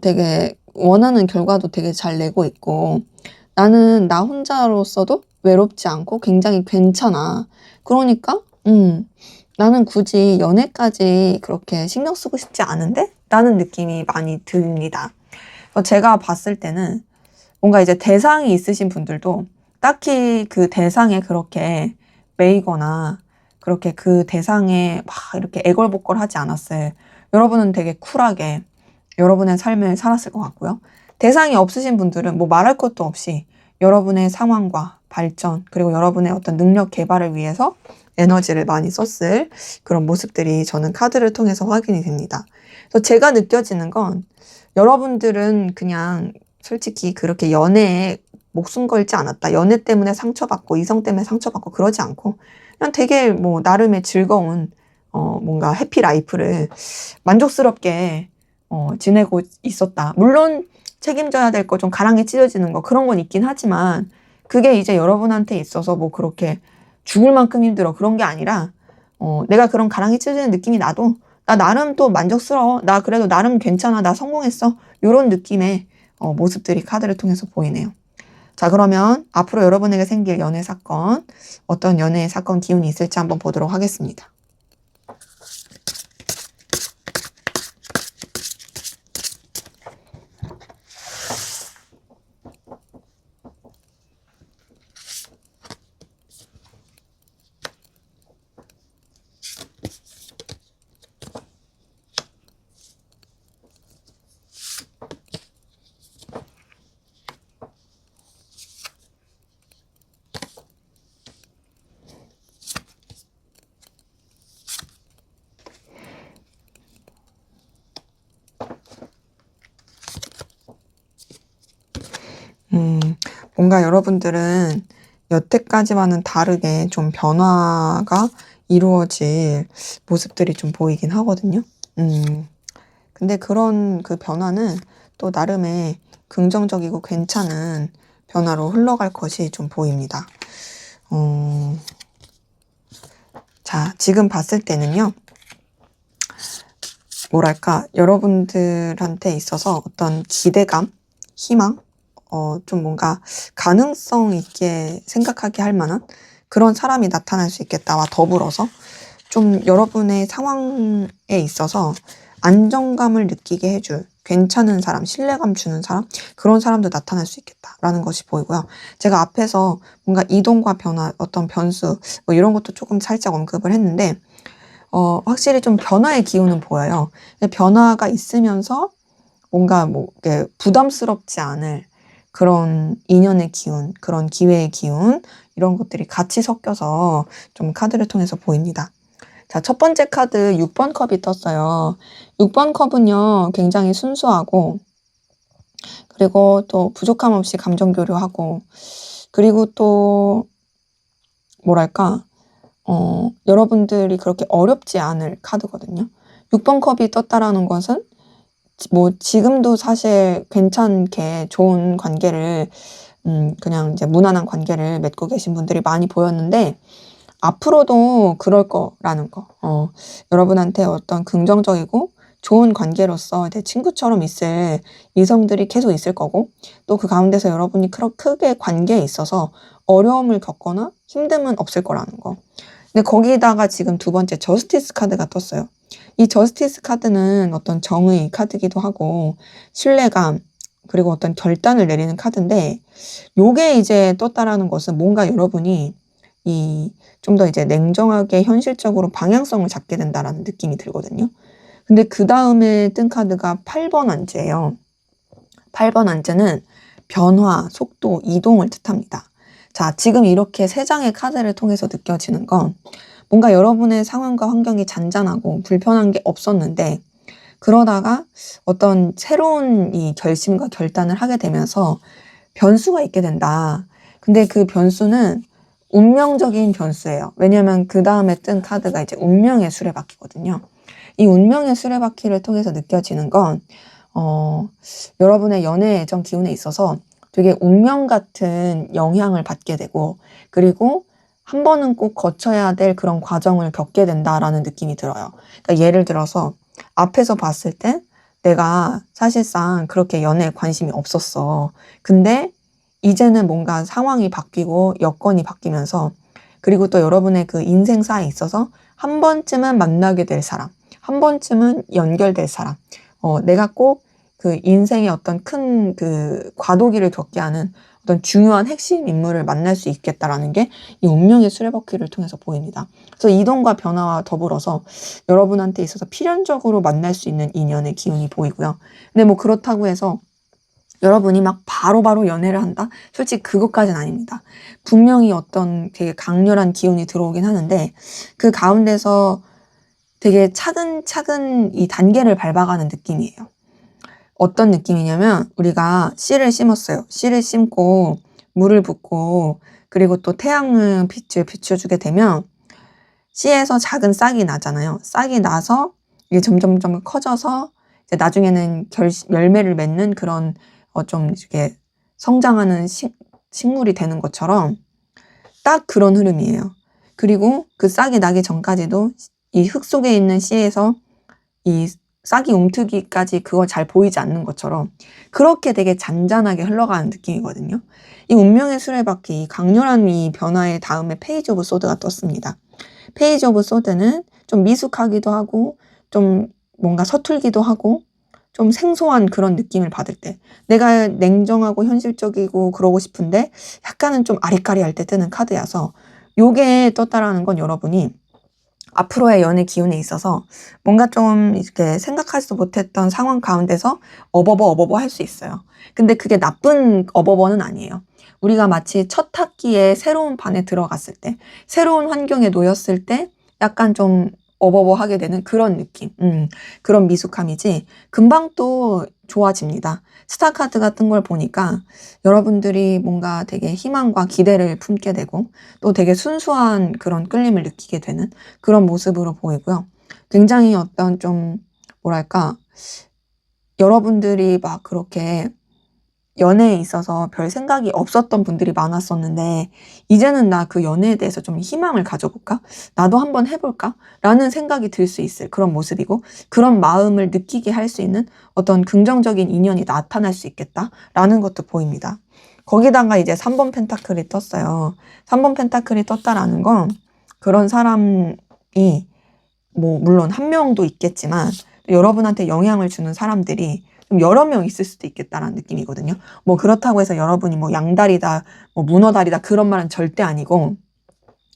되게 원하는 결과도 되게 잘 내고 있고, 나는 나 혼자로서도 외롭지 않고 굉장히 괜찮아. 그러니까 나는 굳이 연애까지 그렇게 신경 쓰고 싶지 않은데? 라는 느낌이 많이 듭니다. 제가 봤을 때는 뭔가 이제 대상이 있으신 분들도 딱히 그 대상에 그렇게 매이거나 그렇게 그 대상에 막 이렇게 애걸복걸 하지 않았어요. 여러분은 되게 쿨하게 여러분의 삶을 살았을 것 같고요. 대상이 없으신 분들은 뭐 말할 것도 없이 여러분의 상황과 발전, 그리고 여러분의 어떤 능력 개발을 위해서 에너지를 많이 썼을 그런 모습들이 저는 카드를 통해서 확인이 됩니다. 그래서 제가 느껴지는 건, 여러분들은 그냥 솔직히 그렇게 연애에 목숨 걸지 않았다. 연애 때문에 상처받고 이성 때문에 상처받고 그러지 않고 그냥 되게 뭐 나름의 즐거운 뭔가 해피 라이프를 만족스럽게 지내고 있었다. 물론 책임져야 될 거, 좀 가랑이 찢어지는 거, 그런 건 있긴 하지만 그게 이제 여러분한테 있어서 뭐 그렇게 죽을 만큼 힘들어 그런 게 아니라, 내가 그런 가랑이 찢어지는 느낌이 나도 나 나름 또 만족스러워. 나 그래도 나름 괜찮아. 나 성공했어. 요런 느낌의 모습들이 카드를 통해서 보이네요. 자, 그러면 앞으로 여러분에게 생길 연애 사건, 어떤 연애 사건 기운이 있을지 한번 보도록 하겠습니다. 뭔가 여러분들은 여태까지와는 다르게 좀 변화가 이루어질 모습들이 좀 보이긴 하거든요. 근데 그런 그 변화는 또 나름의 긍정적이고 괜찮은 변화로 흘러갈 것이 좀 보입니다. 자, 지금 봤을 때는요, 뭐랄까, 여러분들한테 있어서 어떤 기대감, 희망, 좀 뭔가 가능성 있게 생각하게 할 만한 그런 사람이 나타날 수 있겠다와 더불어서 좀 여러분의 상황에 있어서 안정감을 느끼게 해줄 괜찮은 사람, 신뢰감 주는 사람, 그런 사람도 나타날 수 있겠다라는 것이 보이고요. 제가 앞에서 뭔가 이동과 변화, 어떤 변수, 뭐 이런 것도 조금 살짝 언급을 했는데, 확실히 좀 변화의 기운은 보여요. 변화가 있으면서 뭔가 뭐 부담스럽지 않을 그런 인연의 기운, 그런 기회의 기운, 이런 것들이 같이 섞여서 좀 카드를 통해서 보입니다. 자, 첫 번째 카드 6번 컵이 떴어요. 6번 컵은요, 굉장히 순수하고, 그리고 또 부족함 없이 감정 교류하고, 그리고 또, 뭐랄까, 여러분들이 그렇게 어렵지 않을 카드거든요. 6번 컵이 떴다라는 것은, 뭐, 지금도 사실 괜찮게 좋은 관계를, 그냥 이제 무난한 관계를 맺고 계신 분들이 많이 보였는데, 앞으로도 그럴 거라는 거. 여러분한테 어떤 긍정적이고 좋은 관계로서 이제 친구처럼 있을 이성들이 계속 있을 거고, 또 그 가운데서 여러분이 크게 관계에 있어서 어려움을 겪거나 힘듦은 없을 거라는 거. 근데 거기다가 지금 두 번째 저스티스 카드가 떴어요. 이 저스티스 카드는 어떤 정의 카드기도 하고, 신뢰감, 그리고 어떤 결단을 내리는 카드인데, 요게 이제 떴다라는 것은 뭔가 여러분이 좀 더 이제 냉정하게 현실적으로 방향성을 잡게 된다라는 느낌이 들거든요. 근데 그 다음에 뜬 카드가 8번 안지예요. 8번 안지는 변화, 속도, 이동을 뜻합니다. 자, 지금 이렇게 세 장의 카드를 통해서 느껴지는 건 뭔가 여러분의 상황과 환경이 잔잔하고 불편한 게 없었는데, 그러다가 어떤 새로운 이 결심과 결단을 하게 되면서 변수가 있게 된다. 근데 그 변수는 운명적인 변수예요. 왜냐면 그 다음에 뜬 카드가 이제 운명의 수레바퀴거든요. 이 운명의 수레바퀴를 통해서 느껴지는 건, 여러분의 연애 애정 기운에 있어서 되게 운명 같은 영향을 받게 되고, 그리고 한 번은 꼭 거쳐야 될 그런 과정을 겪게 된다라는 느낌이 들어요. 그러니까 예를 들어서 앞에서 봤을 때 내가 사실상 그렇게 연애에 관심이 없었어. 근데 이제는 뭔가 상황이 바뀌고 여건이 바뀌면서, 그리고 또 여러분의 그 인생사에 있어서 한 번쯤은 만나게 될 사람, 한 번쯤은 연결될 사람, 내가 꼭 그 인생의 어떤 큰 그 과도기를 겪게 하는 어떤 중요한 핵심 인물을 만날 수 있겠다라는 게 이 운명의 수레바퀴를 통해서 보입니다. 그래서 이동과 변화와 더불어서 여러분한테 있어서 필연적으로 만날 수 있는 인연의 기운이 보이고요. 근데 뭐 그렇다고 해서 여러분이 막 바로바로 연애를 한다? 솔직히 그것까지는 아닙니다. 분명히 어떤 되게 강렬한 기운이 들어오긴 하는데, 그 가운데서 되게 차근차근 이 단계를 밟아가는 느낌이에요. 어떤 느낌이냐면, 우리가 씨를 심었어요. 씨를 심고 물을 붓고 그리고 또 태양을 빛을 비춰주게 되면 씨에서 작은 싹이 나잖아요. 싹이 나서 이게 점점점 커져서 이제 나중에는 열매를 맺는 그런 좀 이렇게 성장하는 식물이 되는 것처럼 딱 그런 흐름이에요. 그리고 그 싹이 나기 전까지도 이 흙 속에 있는 씨에서 이 싹이 움트기까지 그거 잘 보이지 않는 것처럼 그렇게 되게 잔잔하게 흘러가는 느낌이거든요. 이 운명의 수레바퀴, 강렬한 이 변화의 다음에 페이지 오브 소드가 떴습니다. 페이지 오브 소드는 좀 미숙하기도 하고 좀 뭔가 서툴기도 하고 좀 생소한 그런 느낌을 받을 때, 내가 냉정하고 현실적이고 그러고 싶은데 약간은 좀 아리까리할 때 뜨는 카드여서, 요게 떴다라는 건 여러분이 앞으로의 연애 기운에 있어서 뭔가 좀 이렇게 생각하지도 못했던 상황 가운데서 어버버 할 수 있어요. 근데 그게 나쁜 어버버는 아니에요. 우리가 마치 첫 학기에 새로운 반에 들어갔을 때, 새로운 환경에 놓였을 때 약간 좀 어버버 하게 되는 그런 느낌, 그런 미숙함이지 금방 또 좋아집니다. 스타 카드 같은 걸 보니까 여러분들이 뭔가 되게 희망과 기대를 품게 되고 또 되게 순수한 그런 끌림을 느끼게 되는 그런 모습으로 보이고요. 굉장히 어떤 좀 뭐랄까, 여러분들이 막 그렇게 연애에 있어서 별 생각이 없었던 분들이 많았었는데, 이제는 나 그 연애에 대해서 좀 희망을 가져볼까? 나도 한번 해볼까? 라는 생각이 들 수 있을 그런 모습이고, 그런 마음을 느끼게 할 수 있는 어떤 긍정적인 인연이 나타날 수 있겠다라는 것도 보입니다. 거기다가 이제 3번 펜타클이 떴어요. 3번 펜타클이 떴다라는 건 그런 사람이 뭐 물론 한 명도 있겠지만 여러분한테 영향을 주는 사람들이 좀 여러 명 있을 수도 있겠다라는 느낌이거든요. 뭐 그렇다고 해서 여러분이 뭐 양다리다, 뭐 문어다리다 그런 말은 절대 아니고,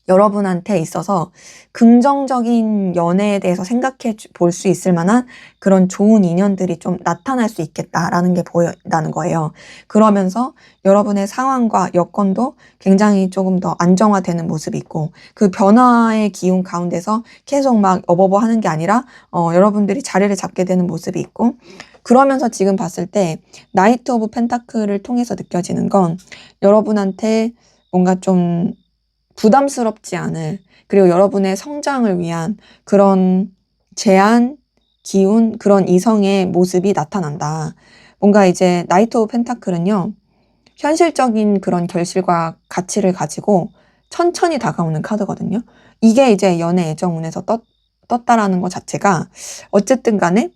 여러분한테 있어서 긍정적인 연애에 대해서 생각해 볼 수 있을 만한 그런 좋은 인연들이 좀 나타날 수 있겠다라는 게 보인다는 거예요. 그러면서 여러분의 상황과 여건도 굉장히 조금 더 안정화되는 모습이 있고, 그 변화의 기운 가운데서 계속 막 어버버 하는 게 아니라 여러분들이 자리를 잡게 되는 모습이 있고, 그러면서 지금 봤을 때 나이트 오브 펜타클을 통해서 느껴지는 건 여러분한테 뭔가 좀 부담스럽지 않을, 그리고 여러분의 성장을 위한 그런 제안, 기운, 그런 이성의 모습이 나타난다. 뭔가 이제 나이트 오브 펜타클은요, 현실적인 그런 결실과 가치를 가지고 천천히 다가오는 카드거든요. 이게 이제 연애 애정운에서 떴다라는 것 자체가 어쨌든 간에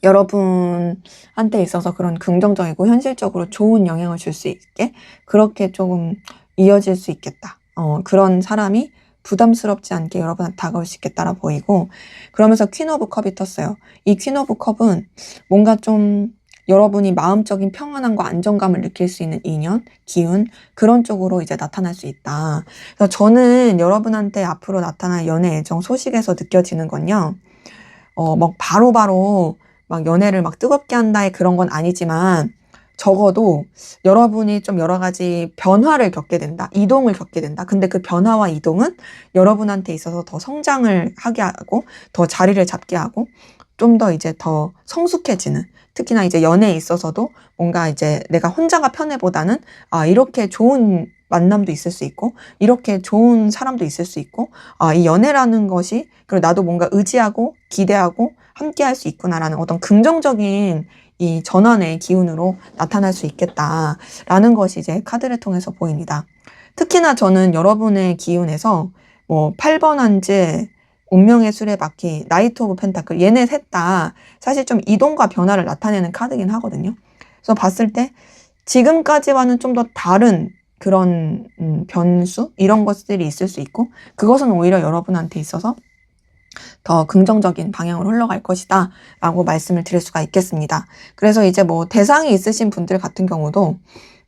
여러분한테 있어서 그런 긍정적이고 현실적으로 좋은 영향을 줄 수 있게 그렇게 조금 이어질 수 있겠다. 그런 사람이 부담스럽지 않게 여러분한테 다가올 수 있겠다라 보이고, 그러면서 퀸 오브 컵이 떴어요. 이 퀸 오브 컵은 뭔가 좀 여러분이 마음적인 평안함과 안정감을 느낄 수 있는 인연, 기운, 그런 쪽으로 이제 나타날 수 있다. 그래서 저는 여러분한테 앞으로 나타날 연애 애정 소식에서 느껴지는 건요, 막 바로바로 막 연애를 막 뜨겁게 한다의 그런 건 아니지만, 적어도 여러분이 좀 여러 가지 변화를 겪게 된다. 이동을 겪게 된다. 근데 그 변화와 이동은 여러분한테 있어서 더 성장을 하게 하고, 더 자리를 잡게 하고, 좀 더 이제 더 성숙해지는, 특히나 이제 연애에 있어서도 뭔가 이제 내가 혼자가 편해보다는 이렇게 좋은 만남도 있을 수 있고, 이렇게 좋은 사람도 있을 수 있고, 이 연애라는 것이, 그리고 나도 뭔가 의지하고 기대하고 함께 할 수 있구나라는 어떤 긍정적인 이 전환의 기운으로 나타날 수 있겠다라는 것이 이제 카드를 통해서 보입니다. 특히나 저는 여러분의 기운에서 뭐 8번 한지, 운명의 수레바퀴, 나이트 오브 펜타클, 얘네 셋 다 사실 좀 이동과 변화를 나타내는 카드긴 하거든요. 그래서 봤을 때 지금까지와는 좀 더 다른 그런 변수 이런 것들이 있을 수 있고, 그것은 오히려 여러분한테 있어서 더 긍정적인 방향으로 흘러갈 것이다 라고 말씀을 드릴 수가 있겠습니다. 그래서 이제 뭐 대상이 있으신 분들 같은 경우도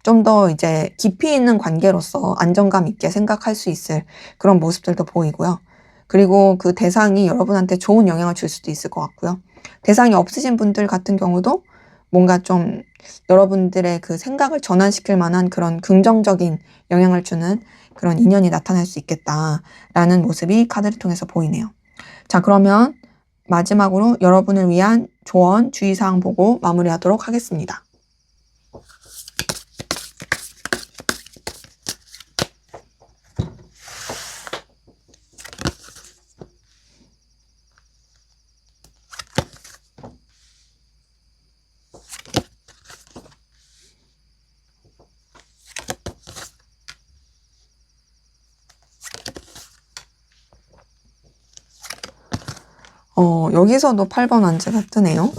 좀 더 이제 깊이 있는 관계로서 안정감 있게 생각할 수 있을 그런 모습들도 보이고요. 그리고 그 대상이 여러분한테 좋은 영향을 줄 수도 있을 것 같고요. 대상이 없으신 분들 같은 경우도 뭔가 좀 여러분들의 그 생각을 전환시킬 만한 그런 긍정적인 영향을 주는 그런 인연이 나타날 수 있겠다라는 모습이 카드를 통해서 보이네요. 자, 그러면 마지막으로 여러분을 위한 조언, 주의사항 보고 마무리하도록 하겠습니다. 여기서도 8번 안지가 뜨네요.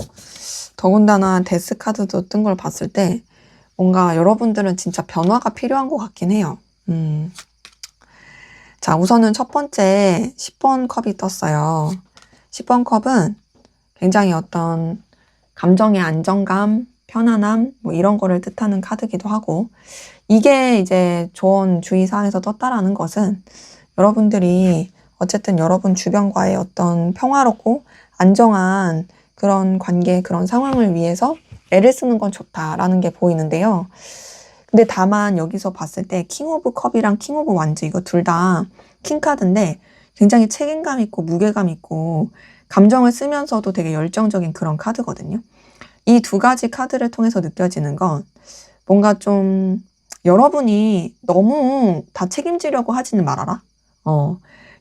더군다나 데스 카드도 뜬 걸 봤을 때 뭔가 여러분들은 진짜 변화가 필요한 것 같긴 해요. 자, 우선은 첫 번째 10번 컵이 떴어요. 10번 컵은 굉장히 어떤 감정의 안정감, 편안함, 뭐 이런 거를 뜻하는 카드기도 하고, 이게 이제 조언 주의사항에서 떴다라는 것은 여러분들이 어쨌든 여러분 주변과의 어떤 평화롭고 안정한 그런 관계, 그런 상황을 위해서 애를 쓰는 건 좋다라는 게 보이는데요. 근데 다만 여기서 봤을 때 킹 오브 컵이랑 킹 오브 완즈, 이거 둘 다 킹 카드인데 굉장히 책임감 있고 무게감 있고 감정을 쓰면서도 되게 열정적인 그런 카드거든요. 이 두 가지 카드를 통해서 느껴지는 건 뭔가 좀 여러분이 너무 다 책임지려고 하지는 말아라.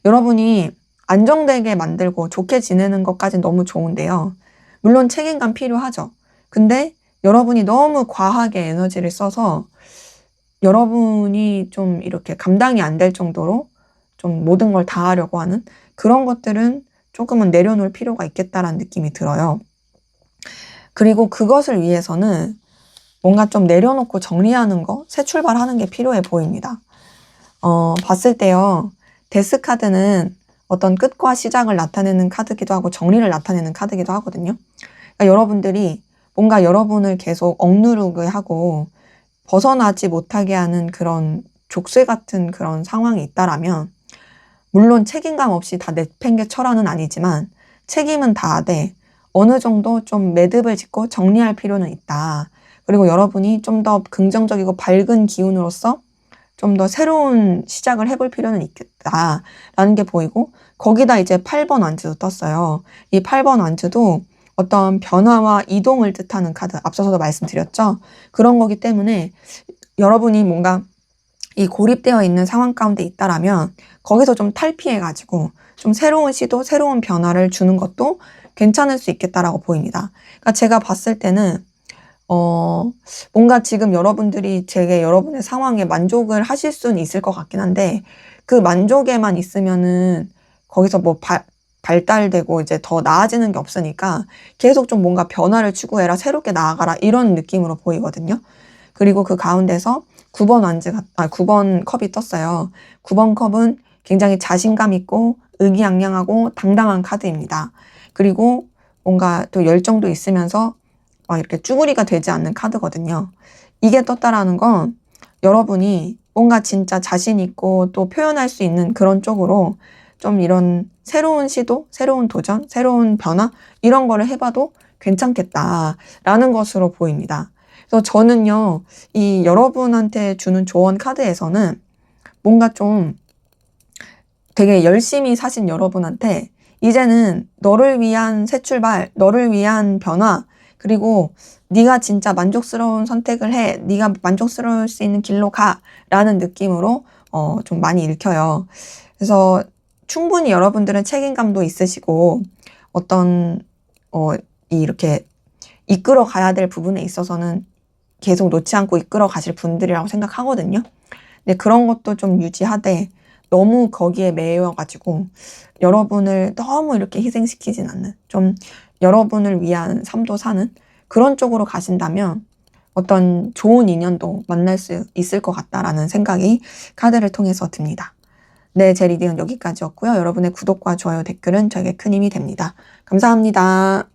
여러분이 안정되게 만들고 좋게 지내는 것까진 너무 좋은데요. 물론 책임감 필요하죠. 근데 여러분이 너무 과하게 에너지를 써서 여러분이 좀 이렇게 감당이 안 될 정도로 좀 모든 걸 다 하려고 하는 그런 것들은 조금은 내려놓을 필요가 있겠다라는 느낌이 들어요. 그리고 그것을 위해서는 뭔가 좀 내려놓고 정리하는 거, 새 출발하는 게 필요해 보입니다. 봤을 때요, 데스 카드는 어떤 끝과 시작을 나타내는 카드기도 하고 정리를 나타내는 카드기도 하거든요. 그러니까 여러분들이 뭔가 여러분을 계속 억누르게 하고 벗어나지 못하게 하는 그런 족쇄 같은 그런 상황이 있다라면 물론 책임감 없이 다 내팽개쳐라는 아니지만 책임은 다야 돼. 어느 정도 좀 매듭을 짓고 정리할 필요는 있다. 그리고 여러분이 좀 더 긍정적이고 밝은 기운으로서 좀 더 새로운 시작을 해볼 필요는 있겠다라는 게 보이고, 거기다 이제 8번 완즈도 떴어요. 이 8번 완즈도 어떤 변화와 이동을 뜻하는 카드, 앞서서도 말씀드렸죠. 그런 거기 때문에 여러분이 뭔가 이 고립되어 있는 상황 가운데 있다라면 거기서 좀 탈피해가지고 좀 새로운 시도, 새로운 변화를 주는 것도 괜찮을 수 있겠다라고 보입니다. 그러니까 제가 봤을 때는 뭔가 지금 여러분들이 되게 여러분의 상황에 만족을 하실 수는 있을 것 같긴 한데, 그 만족에만 있으면은 거기서 뭐 발달되고 이제 더 나아지는 게 없으니까 계속 좀 뭔가 변화를 추구해라, 새롭게 나아가라, 이런 느낌으로 보이거든요. 그리고 그 가운데서 9번 컵이 떴어요. 9번 컵은 굉장히 자신감 있고 의기양양하고 당당한 카드입니다. 그리고 뭔가 또 열정도 있으면서 막 이렇게 쭈구리가 되지 않는 카드거든요. 이게 떴다라는 건 여러분이 뭔가 진짜 자신 있고 또 표현할 수 있는 그런 쪽으로 좀 이런 새로운 시도, 새로운 도전, 새로운 변화, 이런 거를 해봐도 괜찮겠다라는 것으로 보입니다. 그래서 저는요, 이 여러분한테 주는 조언 카드에서는 뭔가 좀 되게 열심히 사신 여러분한테 이제는 너를 위한 새 출발, 너를 위한 변화, 그리고 네가 진짜 만족스러운 선택을 해, 네가 만족스러울 수 있는 길로 가, 라는 느낌으로 좀 많이 읽혀요. 그래서 충분히 여러분들은 책임감도 있으시고 어떤 이렇게 이끌어 가야 될 부분에 있어서는 계속 놓지 않고 이끌어 가실 분들이라고 생각하거든요. 근데 그런 것도 좀 유지하되 너무 거기에 매여가지고 여러분을 너무 이렇게 희생시키진 않는, 좀 여러분을 위한 삶도 사는 그런 쪽으로 가신다면 어떤 좋은 인연도 만날 수 있을 것 같다라는 생각이 카드를 통해서 듭니다. 네, 제 리딩은 여기까지였고요. 여러분의 구독과 좋아요, 댓글은 저에게 큰 힘이 됩니다. 감사합니다.